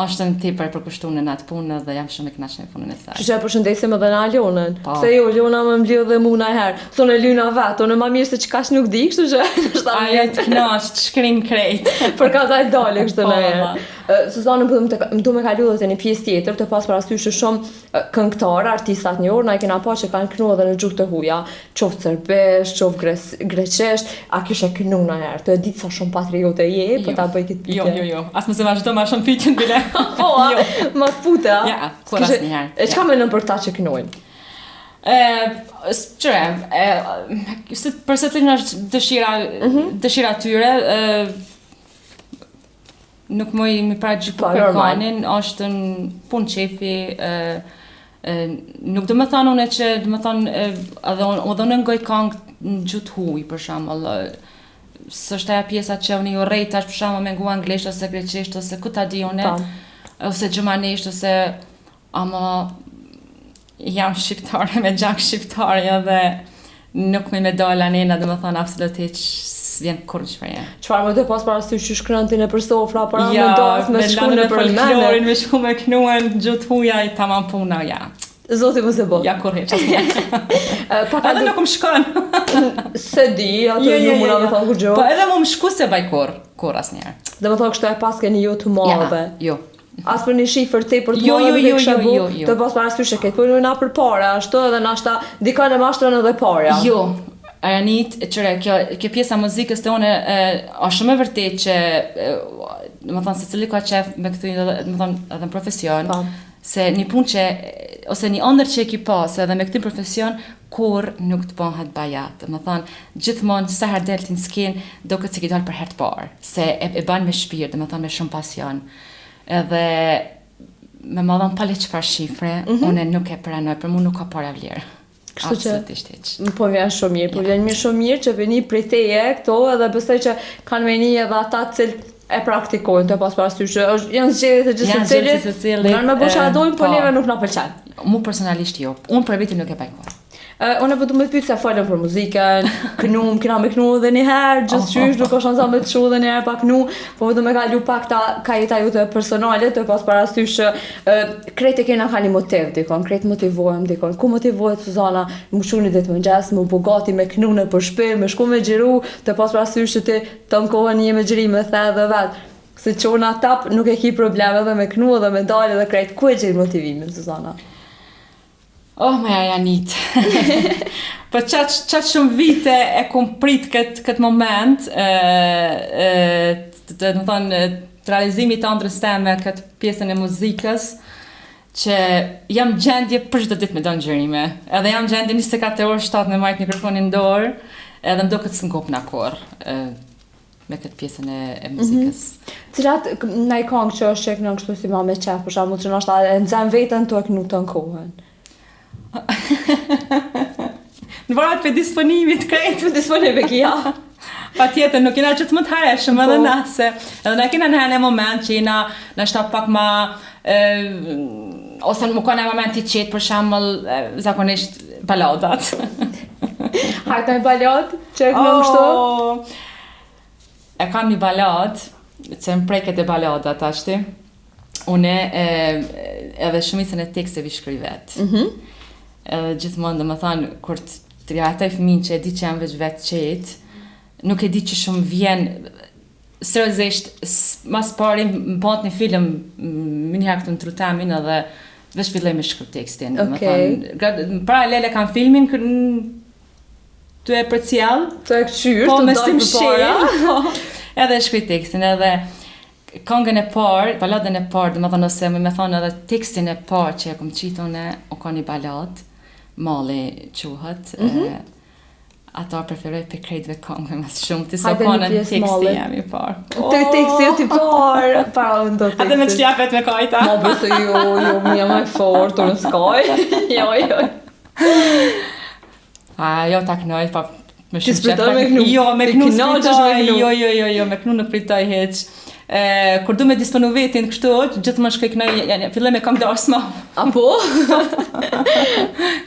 është në tepër përkushtuar në atë punë dhe jam shumë e kënaqur me punën e saj. Që e përshëndesim edhe në Alionën. Se jo, Aliona më mbledh dhe mua një herë. Thonë Lyna vet, unë më mirë se çkash nuk di, kështu që është ajo të kënaq, të shkrim krejt. Për ka dal dalë kështu në herë. Sezoni më du me kalu edhe një pjesë tjetër, të pas parasysh shumë këngëtarë, artistat njohur, na kena pa që kanë kënu edhe në gjuhë të huaja, qoftë serbisht, qoftë greqisht, a kishe kënu në herë. Të e ditë sa shumë patriote je, po ta bëj këtë pyetje. Jo. As më se vazhdo më shumë pyetjen bile. Po, ma puta. Ja, kur asnjëherë. E çka mendon për ta që kënojnë? Përse të është dëshira tyre, nuk më i para gjyku kërkanin, është në punë qefi, nuk do më thonë unë që do më thonë edhe unë ngoj këngë në gjutë huj, për shembull, s'është ajo pjesa që unë i urrejtash për shembull me ngu anglisht ose greqisht ose ku ta di unë, ose gjermanisht ose ama jam shqiptare me gjak shqiptare dhe nuk me dal anena, do më thonë absolutisht s'vjen kurrë shpreje. Çfarë më të pas parasysh që shkruan ti nëpër sofra para me das me shku nëpër folklorin, me shku me knuen gjutë huja i tamam puna, ja. Zoti mos e bë. Ja kurrë çfarë. Edhe nuk më shkon. Se di, atë ju mund të thonë kur gjë. Po edhe më shku se vaj kur asnjëherë. Do të thonë kështu e pas keni ju të madhe. Jo. As për një shifër tepër të madhe dhe kësha bu, të pas parasysh e këtë punë na për para, ashtu edhe nashta dikon e mashtron edhe para. Jo. Ajanit, qëre, kjo pjesa muzikës të une është shumë e vërtet që më thonë se cili ka qef me këtë më thonë edhe në profesion, se një punë që, ose një ëndër që e ki pas edhe me këtë profesion, kur nuk të bëhet bajat. Më thonë, gjithmonë sa herë del t'in skin, do këtë se ki dalë për herë të parë, se e banë me shpirt, më thonë me shumë pasion. Edhe me më thonë pale qëfar shifre, une nuk e pranoj, për mu nuk ka para vlerë. Kështu që po vjen shumë mirë, po vjen shumë mirë që vini prej teje këto edhe besoj që kanë veni edhe ata cilë e praktikojnë të pas parasysh që janë zgjedhje të gjithë secilit. Në më bësh adojnë, po neve nuk na pëlqen. Mu personalisht jo. Unë për vitin nuk e bajkoj. Unë po të më pyet se folëm për muzikën, kena me knu edhe një herë, gjithçysh nuk është anza me të shu edhe një herë pa knu, po vetëm me kalu pak ka jeta jote personale të pas parasysh që krejt e kena ka një motiv dikon, krejt motivohem dikon. Ku motivohet Suzana, më shuni ditë mëngjes, më bogati me knu në për shtëpi, me shku me xhiru, të pas parasysh që ti të kohën një me xhiri me the edhe vet. Se çona tap nuk e ki probleme edhe me knu edhe me dalë edhe krejt ku e gjen motivimin Suzana? Oh, me Ajanit. Po qatë shumë vite e kum prit këtë moment, të më thonë, të realizimit të ëndrës teme këtë pjesën e muzikës, që jam gjendje për çdo ditë me do në gjërime. Edhe jam gjendje 24 orë 7 me majtë mikrofonin dorë, edhe më do këtë s'ngop në akor me këtë pjesën e muzikës. Cilat në i kongë që është që e kënë kështu si ma me qef, për shamu që nështë e nëzem vetën të e kënu të nkohen? Në varet për disponimit krejt. Për disponimit kja. Pa tjetër, nuk jena që të më të hareshëm edhe nase. Edhe në kena në moment që jena në shta pak ma ose më kone moment i qetë për shembull zakonisht baladat. Hajta me balad që e kënu kështu? E kam një balad, që më preket e baladat ashti. Une edhe shumicën e teksteve shkruaj vet. Edhe gjithmonë dhe më thanë, kur të ataj fëmin që e di që jam veç vetë qetë, nuk e di që shumë vjen, seriozisht, mas pari më bëhet një film, më njëherë këtë në trutamin edhe veç filloj me shkruaj tekstin. Paralele kam filmin, të e për cjallë, të e këqyrë, po, të dojë për para. Edhe shkruaj tekstin, edhe këngën e parë, baladën e parë, dhe më thonë ose me thonë edhe tekstin e parë që e kom qitë une, o ka një balad, Mali quhet, ata preferoj për krejtve këngëve mas shumë, të sa kone në teksti jam i parë. Të teksti jo t'i parë, para në do teksti. Ate me të qjapet me kajta. Ma bëse jo, më jam e fort, unë s'kaj. Jo. Jo ta knoj, pa me Ti shumë spritoj me knu? Jo, me knu spritoj, spritoj. jo, me knu nuk pritoj heq. Kur du me disponu vetin kështu, gjithë më shkoj knoj, filloj me këngë darsma. Apo?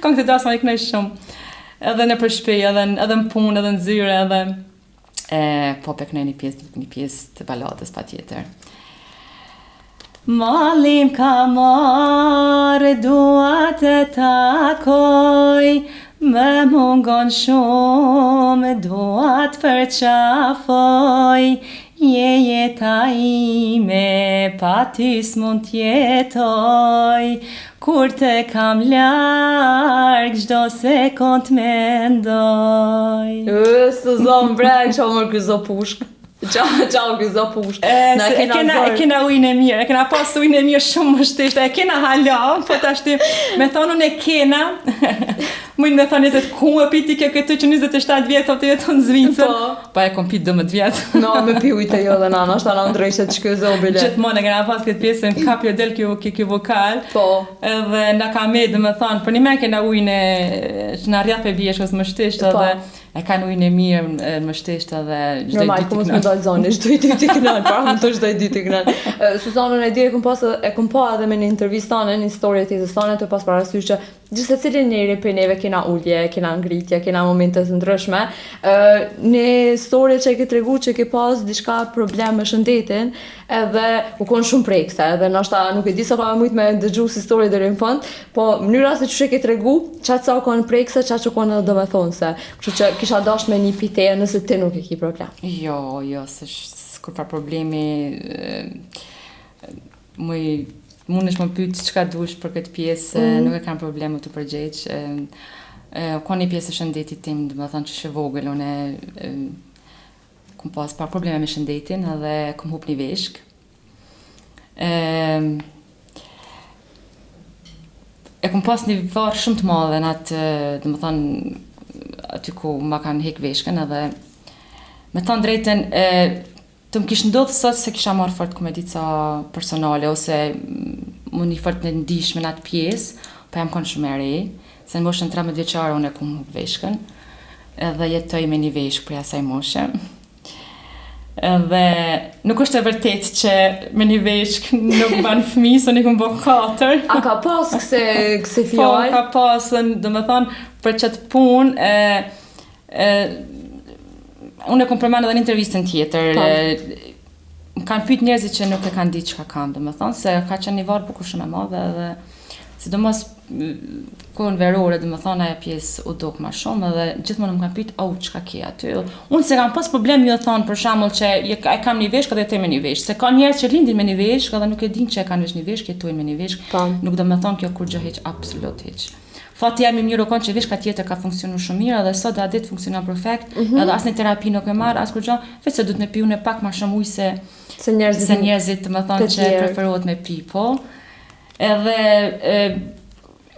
Këngë të darsma i knoj shumë. Edhe në përshpi, edhe në punë, edhe në zyre, edhe po pe knoj një pjesë të baladës pa tjetër. Malim ka marrë, dua të takoj, me mungon shumë, dua të përqafoj, jeta ime, pa ty s'mund t'jetoj, kur të kam larg, çdo sekond mendoj. Së zonë brek, që mërë këzo pushk. Gjau gëzo push. E kena ujnë e mirë, e kena pas ujnë e mirë shumë më shtishtë, e kena hala, po të ashti, me thonë unë e kena, mujnë me thonë 20 ku e piti kjo këtë që 27 vjetë, të jetë në Zvicër, pa e kom pitë 12 vjetë. No, me pi ujtë e jo dhe nana, është anë ndrejshet që këzo bile. Gjithmonë e kena pas këtë pjesën, kapjo del kjo vokal, edhe na ka me dhe me thonë, për një me kena ujnë që në rrjath për bjeshkës më shtisht, edhe e kanë ujnë e mirë më shtisht, edhe gjdoj normal, ku mos me dalë zoni, gjdoj dy të kënën, para më të gjdoj dy të kënën. Suzanën e di e kom pa edhe me një intervistane, një story të izistane të pas parasysh që gjithse cilin njëri për neve kena ullje, kena ngritje, kena momentet të ndryshme. Në story që e ke tregu që ke pas diçka problem me shëndetin, edhe u konë shumë prekse, edhe nashta nuk e di sa pa mujt me dëgju si story deri në fund, po mënyra se që ke tregu, qatë sa u konë prekse, qatë që konë edhe domethënëse. Kështu që kisha dasht me një pite nëse ti nuk e ki problem. Jo, s'kur pa problemi, mund është më pytë që ka dush për këtë pjesë, nuk e kam probleme të përgjeq. Ka një pjesë e shëndetit tim, dhe më thonë që shë vogël, unë kom pas pa probleme me shëndetin, edhe kom hup një veshk. E kom pas një varë shumë të madhe në atë, dhe më thonë, aty ku ma kanë hek veshkën, edhe me thonë drejten, të më kishë ndodhë sot se kisha marrë fort komedica personale, ose më një fort në ndishme në atë pjesë, pa jam konë shumë e re, se në moshën 13 vjeqare unë e kom hup veshkën, edhe jetoj me një veshkë për asaj moshe. Edhe nuk është e vërtet që me një veshkë nuk ban fëmijë, se një kom bo 4. A ka pas këse fjallë? Po, ka pas, dhe me thonë, për qëtë punë, unë e kom përmanë edhe një intervistën tjetër, më kanë pyet njerëzit që nuk e kanë ditë çka kam, domethënë se ka qenë një varë bukur shumë e madhe edhe sidomos kohën verore, domethënë ajo pjesë u duk më shumë edhe gjithmonë më kanë pyet, "Oh, çka ke aty?" Unë se kam pas problem ju thon për shembull që e kam një veshkë dhe them me një veshkë, se ka njerëz që lindin me një veshkë dhe nuk e dinë që e kanë vesh një veshkë, jetojnë me një veshkë, nuk domethënë kjo kur gjë hiç absolut hiç. Fati jam i mirë kon që veshka tjetër ka funksionuar shumë mirë edhe sot a ditë funksionon perfekt, edhe asnjë terapi nuk e marr, as kur gjë, vetë duhet me pi unë pak më shumë ujë se njerëzit domethënë që preferohet me pi, po. Edhe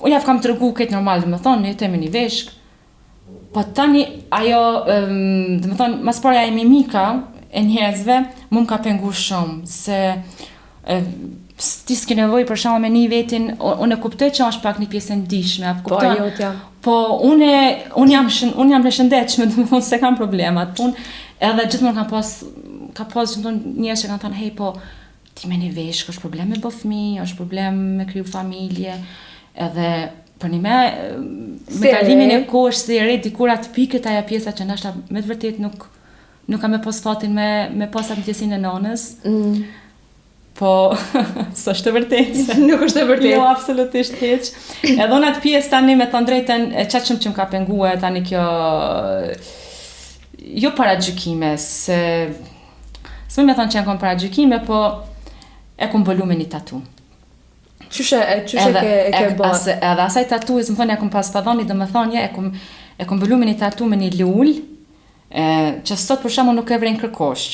unë ja kam tregu këtë normal, domethënë jetoj me një veshkë. Po tani ajo domethënë mas para e mimika e njerëzve më ka penguar shumë se ti s'ke nevojë për shkak me një vetin, unë e kuptoj që është pak një pjesë e ndihshme, apo kupton? Po unë jam e shëndetshme, domethënë se kam problemat, edhe gjithmonë ka pas njerëz që kanë thënë, "Hey, po ti me një veshkë është problem me bë fëmijë, është problem me kriju familje." Edhe për një me kalimin e kohës si e re dikur atë pikët ajo pjesa që ndoshta me të vërtetë nuk kam me pas fatin me pas amëtesinë e nonës. Po, s'është e vërtetë. Nuk është e vërtetë. Jo, absolutisht hiç. Edhe unë atë pjesë tani me të drejtën, çfarë që më ka penguar tani kjo jo para gjykime, se s'më më thonë që janë para gjykime, po e kom bëlu me një tatu. Qyshe ke bërë? Edhe asaj tatu, më thonë, e kom pas padhoni, dhe më thonë, e kom bëlu me një tatu me një lull, që sot për shembull nuk e vren kërkosh.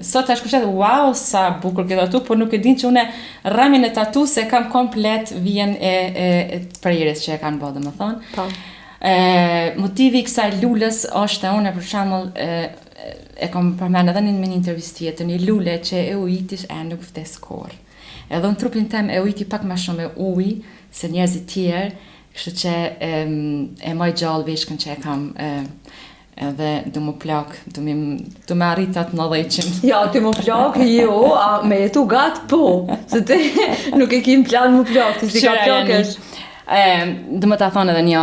Sot është kushet, wow, sa bukur ke tatu, por nuk e din që une rramin e tatu se kam komplet vjen e përjeres që e kanë bërë, domethënë. Motivi i kësaj lulës është unë për shembull e kam përmend edhe në një intervistë tjetër, një lule që e ujitish nuk vdes kurrë. Edhe në trupin tem e ujiti pak më shumë e ujë se njerëzit tjerë, kështu që e moj gjallë veshkën që e kam edhe du më plak, du me arrit atë 90. Ja, ti më plak, jo, me jetu gatë, po, se ti nuk e kim plan më plak, ti si ka plakësh. Du më ta thonë edhe një,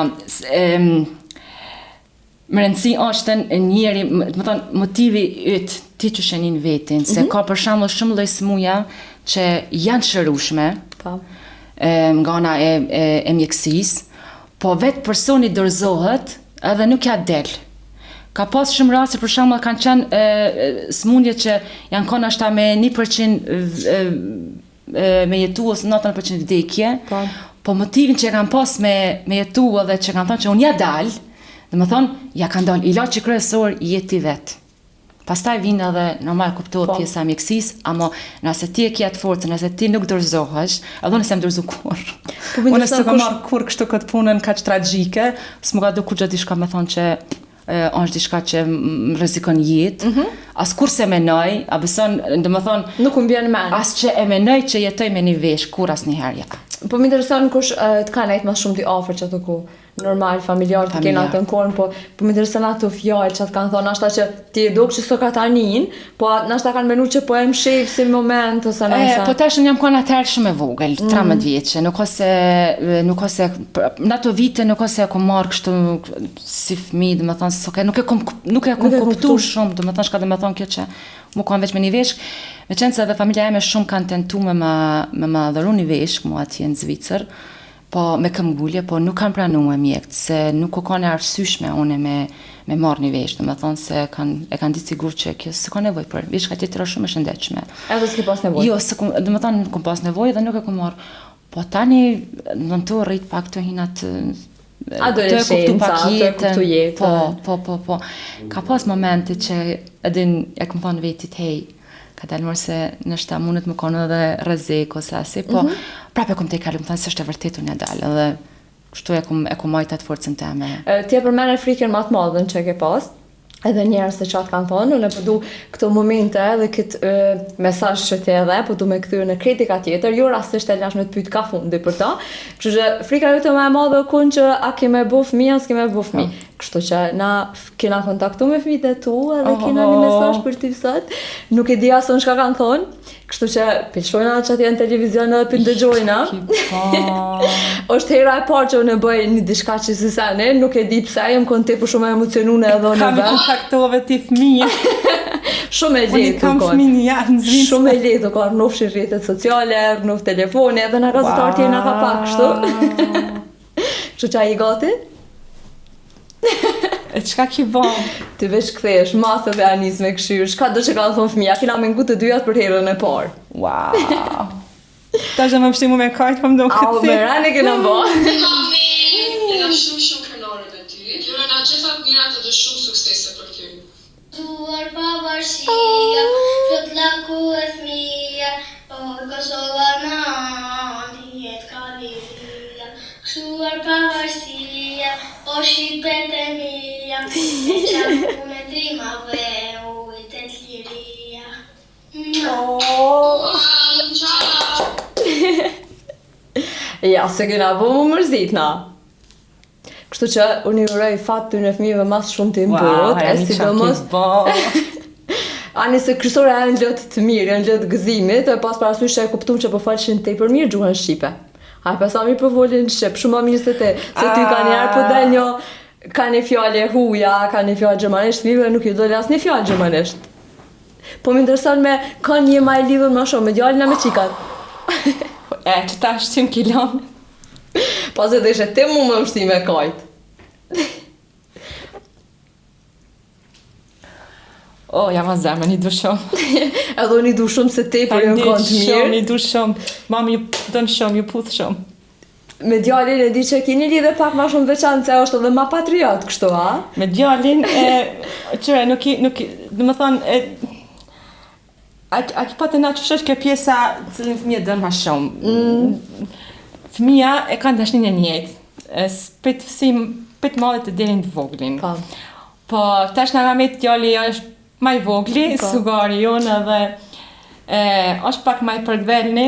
më rëndësi është njeri, më thonë, motivi ytë ti që shenin vetin, se ka për shembull shumë lloj smuja që janë shërushme, nga ana e mjekësisë, po vetë personi dorëzohet edhe nuk ja del. Ka pas shumë raste për shembull kanë qenë smundje që janë kanë ashta me 1% me jetu ose 90% vdekje, po motivin që kanë pas me jetu edhe që kanë thënë që unë ja dal, domethënë ja kanë dalë ilaçi kryesor jeti vet. Pastaj vinë edhe normal kuptohet Po. pjesa e mjekësisë, ama nëse ti e ke atë forcë, nëse ti nuk dorëzohesh, edhe nëse më dorëzu kur. Po, më Unë intereson s'e kam kush- marrë kur kështu këtë punën kaq tragjike, s'më ka dukur gjë diçka me thonë që është diçka që më rrezikon jetë. As kur se menoj, a beson, domethënë Nuk më bjen mend. as që e menoj që jetoj me një vesh kur asnjëherë ja. Po më intereson kush të ka nejtë më shumë t'i afër që ato ku normal, familjar të kena Familjar. të në kohën, po më intereson ato fjallë që atë kanë thonë, nashta që ti e duk që s'to ka tanin, po nashta kanë menu që po e më shef si moment, ose nësa. Po tash unë jam konë atëherë shumë e vogël, 13 vjeçe, nuk ose në ato vite nuk ose e kom marrë kështu si fëmijë, domethënë nuk e kom kuptuar shumë, domethënë çka do të thonë kjo që mu kanë veç me një veshk, meqense edhe familja ime shumë kanë tentuar me ma dhëru një veshk mua atje në Zvicër, po me këmbgulje, po nuk kanë pranuar mjekët, se nuk u kanë arsyeshme unë me marrë një veshk, domethënë se e kanë ditë sigurt që kjo s'ka nevojë për veshka tjetër është shumë e shëndetshme. Edhe s'ki pas nevojë. Jo, domethënë nuk kam pas nevojë dhe nuk e kam marrë. Po tani në të rrit pak të hinat Adoleshenca, të e kuptu jetën. Po. Ka pas momente që edin e kam thonë vetit, hej, ka dalë mërë se nështë ta mundet më konë edhe rrezik ose asi, po prapë e kom te i kalu, më thonë se është e vërtet unë e dalë, edhe kështu e kom majtë atë forcën teme. Ti e përmene frikën më të madhen që ke pas, edhe njerës të qatë kanë thonë, unë e përdu këto momente dhe këtë mesazh që ti edhe, përdu me këthyre në kritika tjetër, jo rastisht e lash me të pytë ka fundi për ta, kështu që frika jote më e madhe o kun që a keme bu fëmija, s'keme bu fëmi. Kështu që na kena kontaktu me fëmijët e tu edhe kena një mesazh për ty sot, nuk e di ason çka kanë thonë, kështu që pilshojna që atje në televizion edhe për ndëgjojna. Është hera e parë që unë e bëj një diçka që si sene, nuk e di pse, jam kon tepër shumë emocionune edhe unë Kam i vetë. kontaktove ti fëmijë. Shumë e Unë lehtë kam u kon. fëmijë janë në Zvicër. Shumë e lehtë u kon, nofshin rrjetet sociale, nuf telefoni, edhe na gazetar tjerë na ka pak kështu. Kështu që ai i gati? E çka ki bën? Ti veç kthesh masë dhe anis me këshyr, shka do që kanë thonë fëmija, kina me ngu të dyjat për herën e parë. Wow. Tash më pështimu me kajt, po më do Au, këtë me rani kena bo. Mami, jam shumë krenare me ty. Ju na gjitha të mirat edhe shumë suksese për ty. Duar pavarësia, plot laku e fëmija, por Kosova na dihet ka liria. Duar pavarësia, o shqipet e mija, e qaku me trimave, ujt e t'liria. Ciao! Ja, se kena bo më mërzit na. Kështu që unë i uroj fat të në fëmijëve mas shumë të imburot, e sidomos ani se kryesore janë lëtë të mirë, janë lëtë gëzimit, e pas parasysh që e kuptum që po falshin tepër mirë gjuhën shqipe. A pesa mirë po folin shqip, shumë më mirë se ti, se ty ka njerë po del një ka një fjallë e huja, ka një fjallë gjermanisht, fëmijëve nuk i dole as një fjallë gjermanisht. Po më intereson me ka një ma e lidhur më shumë, me djallin a me qikat. E, që ta shtim kilon. Pas edhe ishe ti mu më mështi me kajt. O, jam a zemë, një du shumë. Edhe unë i du shumë se te për jënë konë të mirë. Një du shumë. Mami ju dënë shumë, ju puth shumë. Me djallin e di që keni lidhe pak ma shumë veçanë, se është edhe ma patriot kështu, a? Me djallin, qëre, nuk dhe më thonë, a ki patë na që fshësh kjo pjesa cilin fëmija dënë ma shumë. Fëmija e kanë dashnin e njëjtë. Pët madhe të delin të voglin. Pa. Po, tash në ramit djalli është ma i vogli, sugari jonë edhe është pak ma i përgvelni,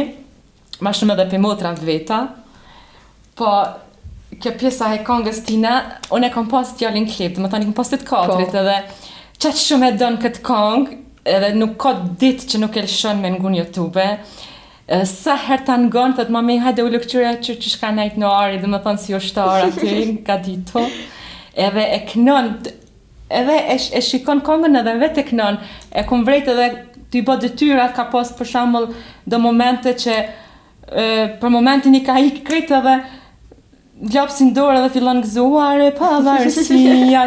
ma shumë edhe për motra të veta. Po, kjo pjesa e kongës tina, unë e kom pas djallin klip, dhe më thani kom pas të katrit edhe qatë shumë e donë këtë kongë, edhe nuk ka ditë që nuk e lëshon me ngun YouTube. Sa herë ta ngon, thët mami, hajde u lëkqyre që shka nejtë në ari, dhe më thonë si ushtar aty, ka dito. Edhe e kënon, edhe e shikon kongën edhe vetë e kënon, e kom vrejt edhe t'i bë detyrat, ka pas për shembull do momente që për momentin i ka ik krejt edhe gjapsin dorë edhe fillon gëzuare, pavarësia.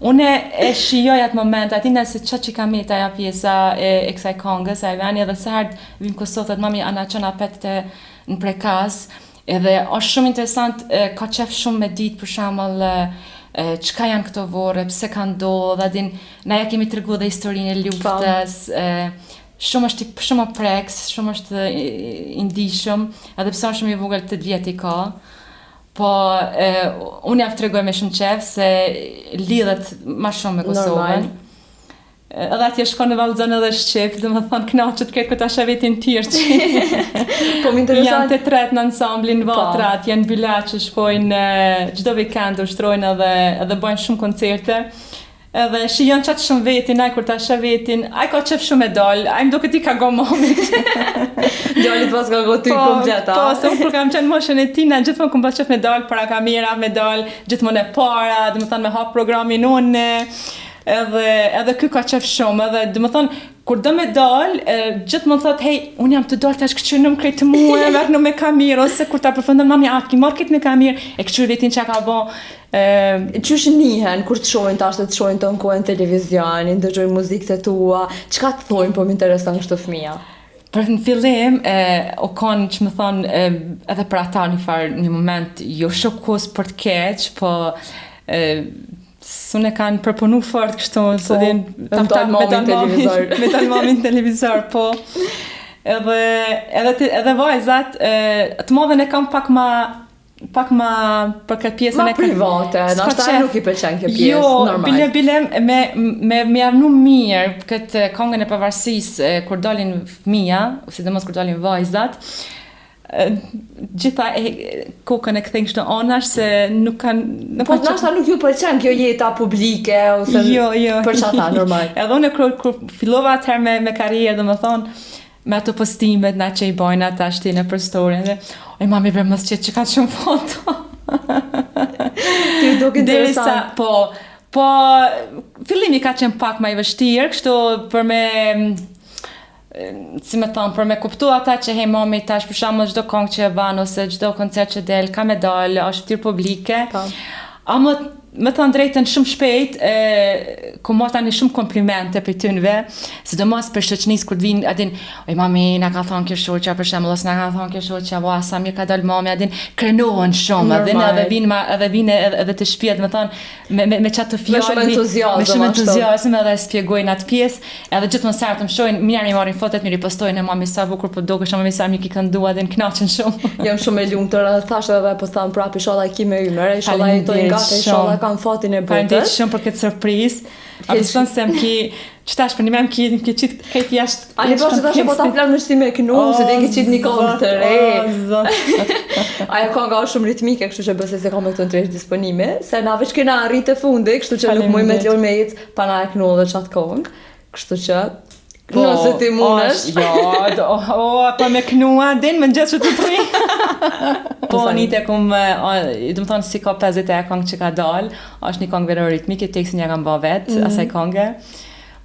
Unë e shijoj atë moment, ati nëse që ka met aja pjesa e kësaj kongës, a e veni edhe se herë vim Kosovë, thët mami ana qëna pete në prekaz, edhe është shumë interesant, ka qef shumë me ditë për shembull çka janë këto vorre, pse kanë ndodhur, din na ja kemi tregu dhe historinë e luftës, shumë është shumë preks, shumë është i ndihshëm, edhe pse është shumë i vogël 8 vjet I ka. Po unë javë tregoj me shumë qef se lidhet ma shumë me Kosovën. Edhe atje shkon në vallëzon edhe Shqip, dhe më thonë knaqët këtë këta shavetin tjërë që Po më interesant. janë të tret në ansamblin Vatrat, janë byla që shkojnë çdo vikend ushtrojnë edhe bëjnë shumë koncerte. Edhe shijon qatë shumë vetin, ai kur ta shavetin, ai ka qef shumë e dal, ai më duket I ka go momit. Djalit pas ka goty komplet. Po, se unë kur kam qenë moshën e tina, gjithmonë kom pas qef me dal para kamera, me dal gjithmonë e para, dhe më thonë me hap programin unë, edhe ky ka qef shumë, edhe dhe më thonë, kur do me dal, gjithmonë thot, hej, unë jam të dal tash këqyrnëm krejt mua, vërnë me kamerë, ose kur ta përfundon mami, ki marr këtë me kamerë, e këqyr vetin që ka bo. Qysh nihen, kur të shohin tash të shohin të nkohen televizionin, ndëgjojnë muzikët e tua, çka të thojnë, po më intereson kështu fëmija? Për në fillim, o kanë që më thonë, edhe për ata një moment, jo shokos për të keq, po sune kanë përpunu fort kështu, me dal mamin televizor, po. Edhe vajzat, të modhen e kam pak ma për këtë pjesën ma private, nashta nuk I pëlqen kjo pjesë, normal. Jo, bile me javnu mirë këtë këngën e pavarësisë kur dalin fëmija, sidomos kur dalin vajzat, gjitha kokën e kthejnë kështu anash se nuk kanë... Po nashta nuk ju pëlqen kjo jeta publike, ose jo. për çata, normal. Edhe unë kur fillova atëherë me karrierë, dhe më thonë, me ato postimet na që I bojnë ata shtinë për storyn dhe oj mami bre mos qetë që ka shumë foto. Ti duke interesant. Po fillimi ka qenë pak më I vështirë, kështu për me si me thonë, për me kuptu ata që hej mami tash për shembull çdo këngë që e ban ose çdo koncert që del ka me dal, është fytyrë publike. Ama me thonë drejtën shumë shpejt, ku ma tani shumë komplimente për tynve, sidomos për shoqënisë kur të vinë, adin, oj mami, na ka thonë kjo shoqja për shembull, ose na ka thonë kjo shoqja, ua, sa mirë ka dalë mami, adin, krenohen shumë, adin, edhe vinë edhe të shtëpia, me thonë, me qatë të fjallë, me shumë entuziazm, edhe spjegojnë atë pjesë, edhe gjithmonë sa të më shojnë, mirë marrin fotot, mirë I postojnë e mami sa bukur po dukesh, mami sa mirë ki këndu, adin, knaqen shumë. Jam shumë e lumtur, thash edhe po tham prap inshallah I ki me ymër, inshallah I jetojnë gati, inshallah kanë fatin e botës. Faleminderit shumë për këtë surprizë. A beson se më ki qitash për një me më ki qitë këtë jashtë. A një bërë që tash po ta plan në shtime e kënu, se dhe I ki qitë një këngë të re. Ajo kënga është shumë ritmike, kështu që bëse se ka me këto në tresh disponime, se na veç kena arrit e fundi, kështu që nuk muj me t'lon me jetë pa na e kënu dhe qatë këngë. Kështu që nëse ti mundesh. Po me knua, din më gjithë që të tuj. Po njëte kum, du më thonë si ka 50 e këngë që ka dalë, është një këngë vero ritmike, tekstin ja kam ba vetë, asaj këngë.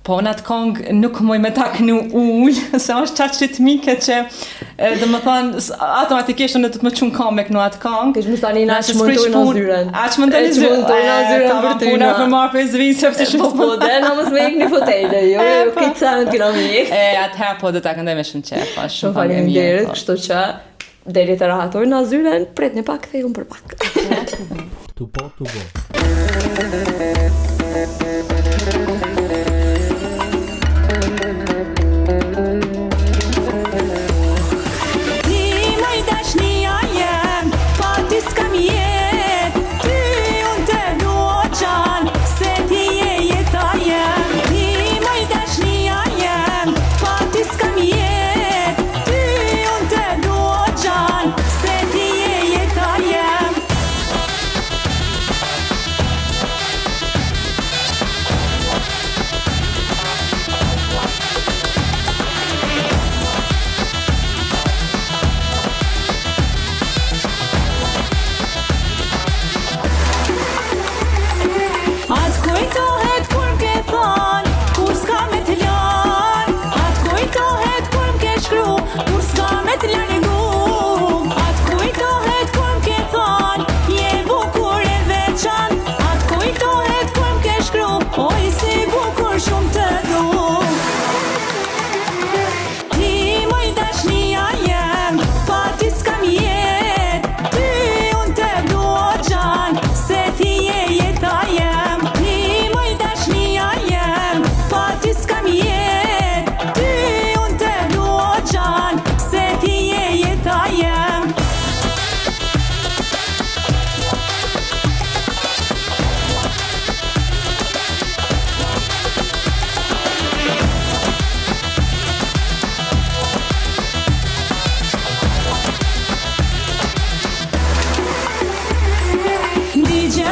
Po në atë këngë nuk muj me ta knu ullë, se është qatë ritmike që, du më thonë, automatikisht në të të më qunë kam me knu atë këngë. Kesh më stani na që mëntoj në zyren. A që mëntoj në zyren për ty na. Për marë për zvicë, për të shumë Po, dhe na mësë me ik një fotejle, jo, këtë sa në t'kina mi ik. Atëherë po dhe ta këndoj me shumë qef, shumë faleminderit, kështu që deri të rahatoj në zyren, pret një pak, thejun për pak. Tu po.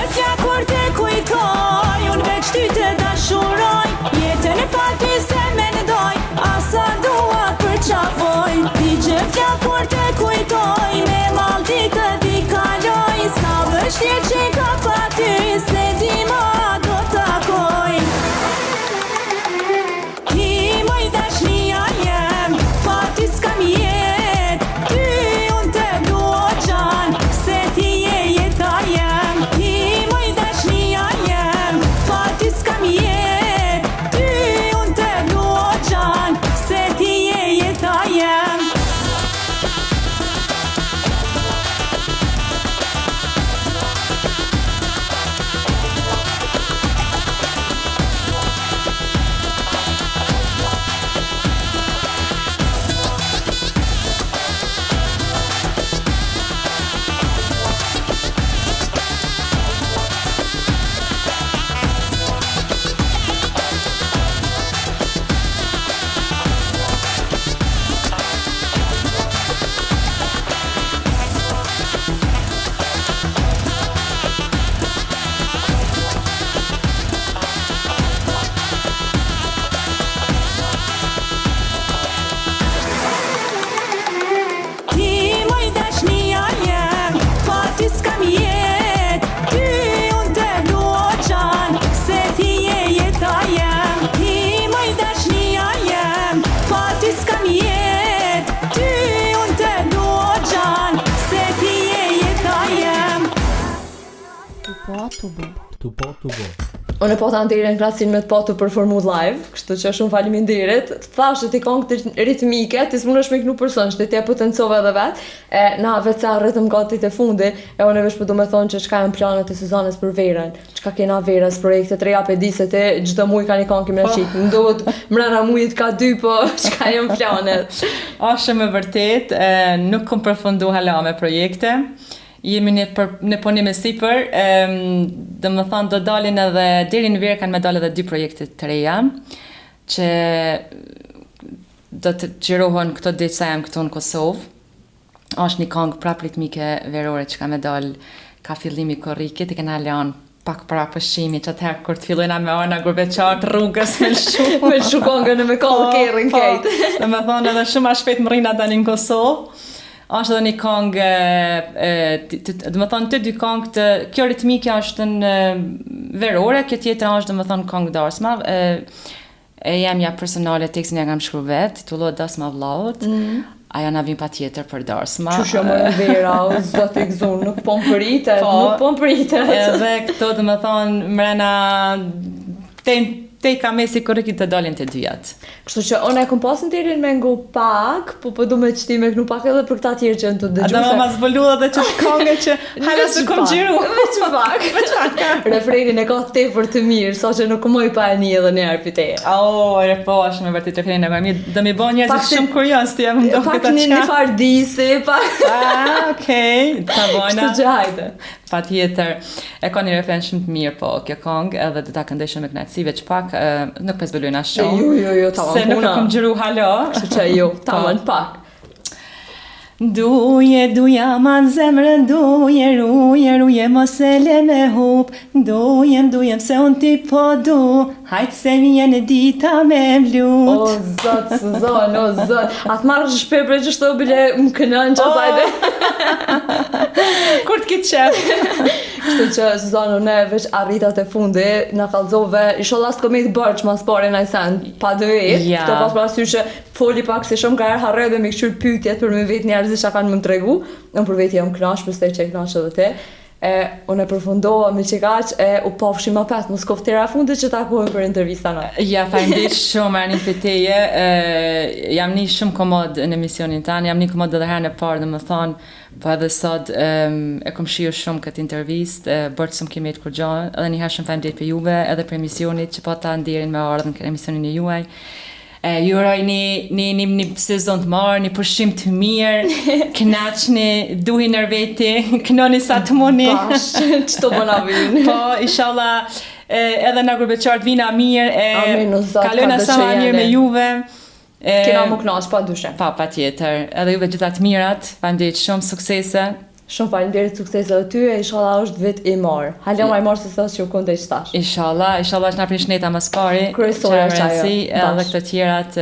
vërtja kur të kujtoj, unë veç ty të dashuroj, jetën e pa ty se mendoj, asa dua për qafoj. Ti gjëvja kur të kujtoj, me maldi të di kaloj, sa vështirë që ka pa ty, se di ma do takoj. Ti moj dashnia jem, pa ty s'kam jet, ty unë të dua gjan, se ti je jeta jem. Ti moj dashnia jem, pa ty s'kam jet, ty unë të dua gjan, se ti je jeta jem. Unë e po të antirin klasin me të po të performu live, kështu që shumë faleminderit. Thashë ti këngë të ritmike, ti s'mun është me kënu person, që ti e potencove edhe vetë, na vetë sa rritëm gati të fundi, e unë e vesh përdu me thonë që qka janë planet e Suzanës për verën, qka kena verës, projektet reja pe di se ti gjdo muj ka një këngë kime në qitë, ndohet mrena mujit ka 2, po qka janë planet. Ashtë me vërtet, nuk kom përfundu hala me projekte. Jemi në punime sipër, dhe më thonë do dalin edhe, deri në verë kanë me dalë edhe 2 projekte të reja, që do të gjirohen këto ditë sa jam këtu në Kosovë. Është një këngë prap ritmike verore që ka me dalë ka fillimi korrikit, i kena lanë pak para pushimi, që atëherë kur të fillojna me ana gurbeqartë rrugës me shumë. Me shumë këngën e me kallë kerën kejtë. Dhe më thonë edhe shumë a shpejt më rrina tani në Kosovë. Është edhe një këngë, dhe më thonë të 2 këngë të, kjo ritmike është në verore, kjo tjetra është dhe më thonë këngë darsma, e jam ja personale, tekstin ja kam shkru vetë, titullohet Dasma Vllaut, aja na vim pa tjetër për darsma. Qështë më në vera, o zot i gzun, nuk po më përitet, nuk po më përitet. Edhe këto dhe më thonë, mrena, te i ka mesi korrikit të dalin të 2. Kështu që unë e kom pas në tirin me ngu pak, po du me qëti me kënu pak edhe për këta tjerë që në të dëgju. A da ma zbëllu edhe që këngë që hala se kom gjiru. Veç pak. Refrenin e ka te për të mirë, sa që nuk moj pa e një edhe një arpi te. Po, është me vërtit refrenin e ka mirë. Dhe mi bo njerëzit shumë kurios të jam ndohë këta Pak një fardisi, pak. Okej, ta bojna. Kështu që hajde. Pa tjetër, e ka një refren shumë të mirë, po, kjo këngë, edhe dhe ta këndej shumë me knajtësi, veç pak, nuk pe zbëllujna shumë. Jo, ta se nuk e kom gjiru halo. Kështu që jo, ta më pak. Duja man zemrën, ruje mos e le me hup. Dujem se unë ti po du, hajtë se vjen e dita me mlut. O zot, Suzan, o zot, atë marrë shpej për që shto bile më kënën që asajde. Kur t'ki qef. Kështu që Suzan, unë e veç arritat e fundi, në kalzove, isholla s'ko me të bërq mas pare në sen, pa dëvet, këto pas parasyshë, foli pak se shumë ka erë harre dhe me këshur pytjet për me vetë njerëzit që kanë më të tregu, unë për vetë jam knash, për stej që e knash edhe te. Unë e përfundoha me që kaq, u pafshim ma pet, mos koftera fundit që takohem për intervista në. Ja, faleminderit shumë Erni për teje, jam një shumë komod në emisionin tanë, jam një komod edhe herën e parë dhe më thonë, po edhe sot e kom shiu shumë këtë intervist, bërë shumë kemi të kur gjohë, edhe një herë shumë faleminderit për juve, edhe për emisionit që po ta ndirin me ardhën këtë emisionin e juaj. Ju uroj një sezon të marë, një përshim të mirë, kënaqni, duhi nërveti, kënoni sa të muni. Bash, që të bëna vinë. Po, inshallah, edhe në gurbeqartë vina mirë, kalojna sa ma mirë me juve. Kena më knash, pa dyshe. Pa tjetër, edhe juve gjithat mirat, faleminderit shumë, suksese. Shumë faleminderit, suksese aty e inshallah është vit i marr. Hala më i marr se sa që u kundej tash. Inshallah na prish neta më së pari. Kryesore është ajo. Edhe këto tjerat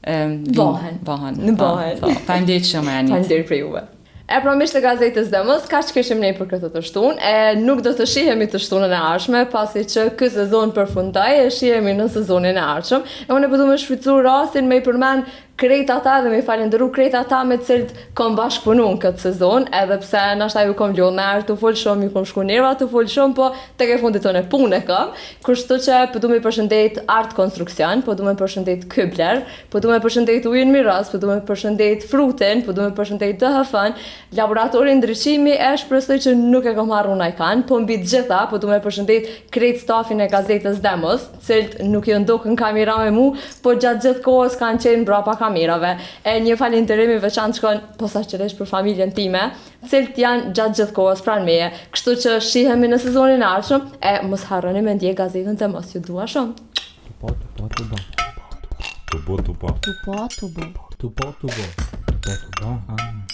Bëhen. Faleminderit shumë Anit. Faleminderit për juve. E pra miq të gazetës Demos, kaq kishim ne për këtë të shtunë, e nuk do të shihemi të shtunën e ardhshme, pasi që ky sezon përfundoi, e shihemi në sezonin e ardhshëm. E unë po du me shfrytëzu rastin me i përmend krejt ata dhe me i falenderu krejt ata me cilët kom bashkëpunu në këtë sezon, edhe pse nashta ju kom lodh me erë të full shumë, ju kom shku nerva të full shumë, po tek e fundit tonë punë kam. Kështu që po du me përshëndet Art Konstruksion, po du me përshëndet Kybler, po du me përshëndet Ujin Miras, po du me përshëndet Frutin, po du me përshëndet DHF-n, laboratorin ndryqimi e shpresoj që nuk e kom harru na i kanë, po mbi të gjitha po du me përshëndet krejt stafin e gazetës Demos, cilët nuk ju ndokën kamera me mu, po gjatë gjithë kohës kanë qenë brapa kamerave. E një falënderim i veçantë shkon posaçërisht për familjen time, cilët janë gjatë gjithë kohës pranë meje. Kështu që shihemi në sezonin e ardhshëm e mos harroni me ndjek gazetën Demos, ju dua shumë.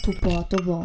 Tupo.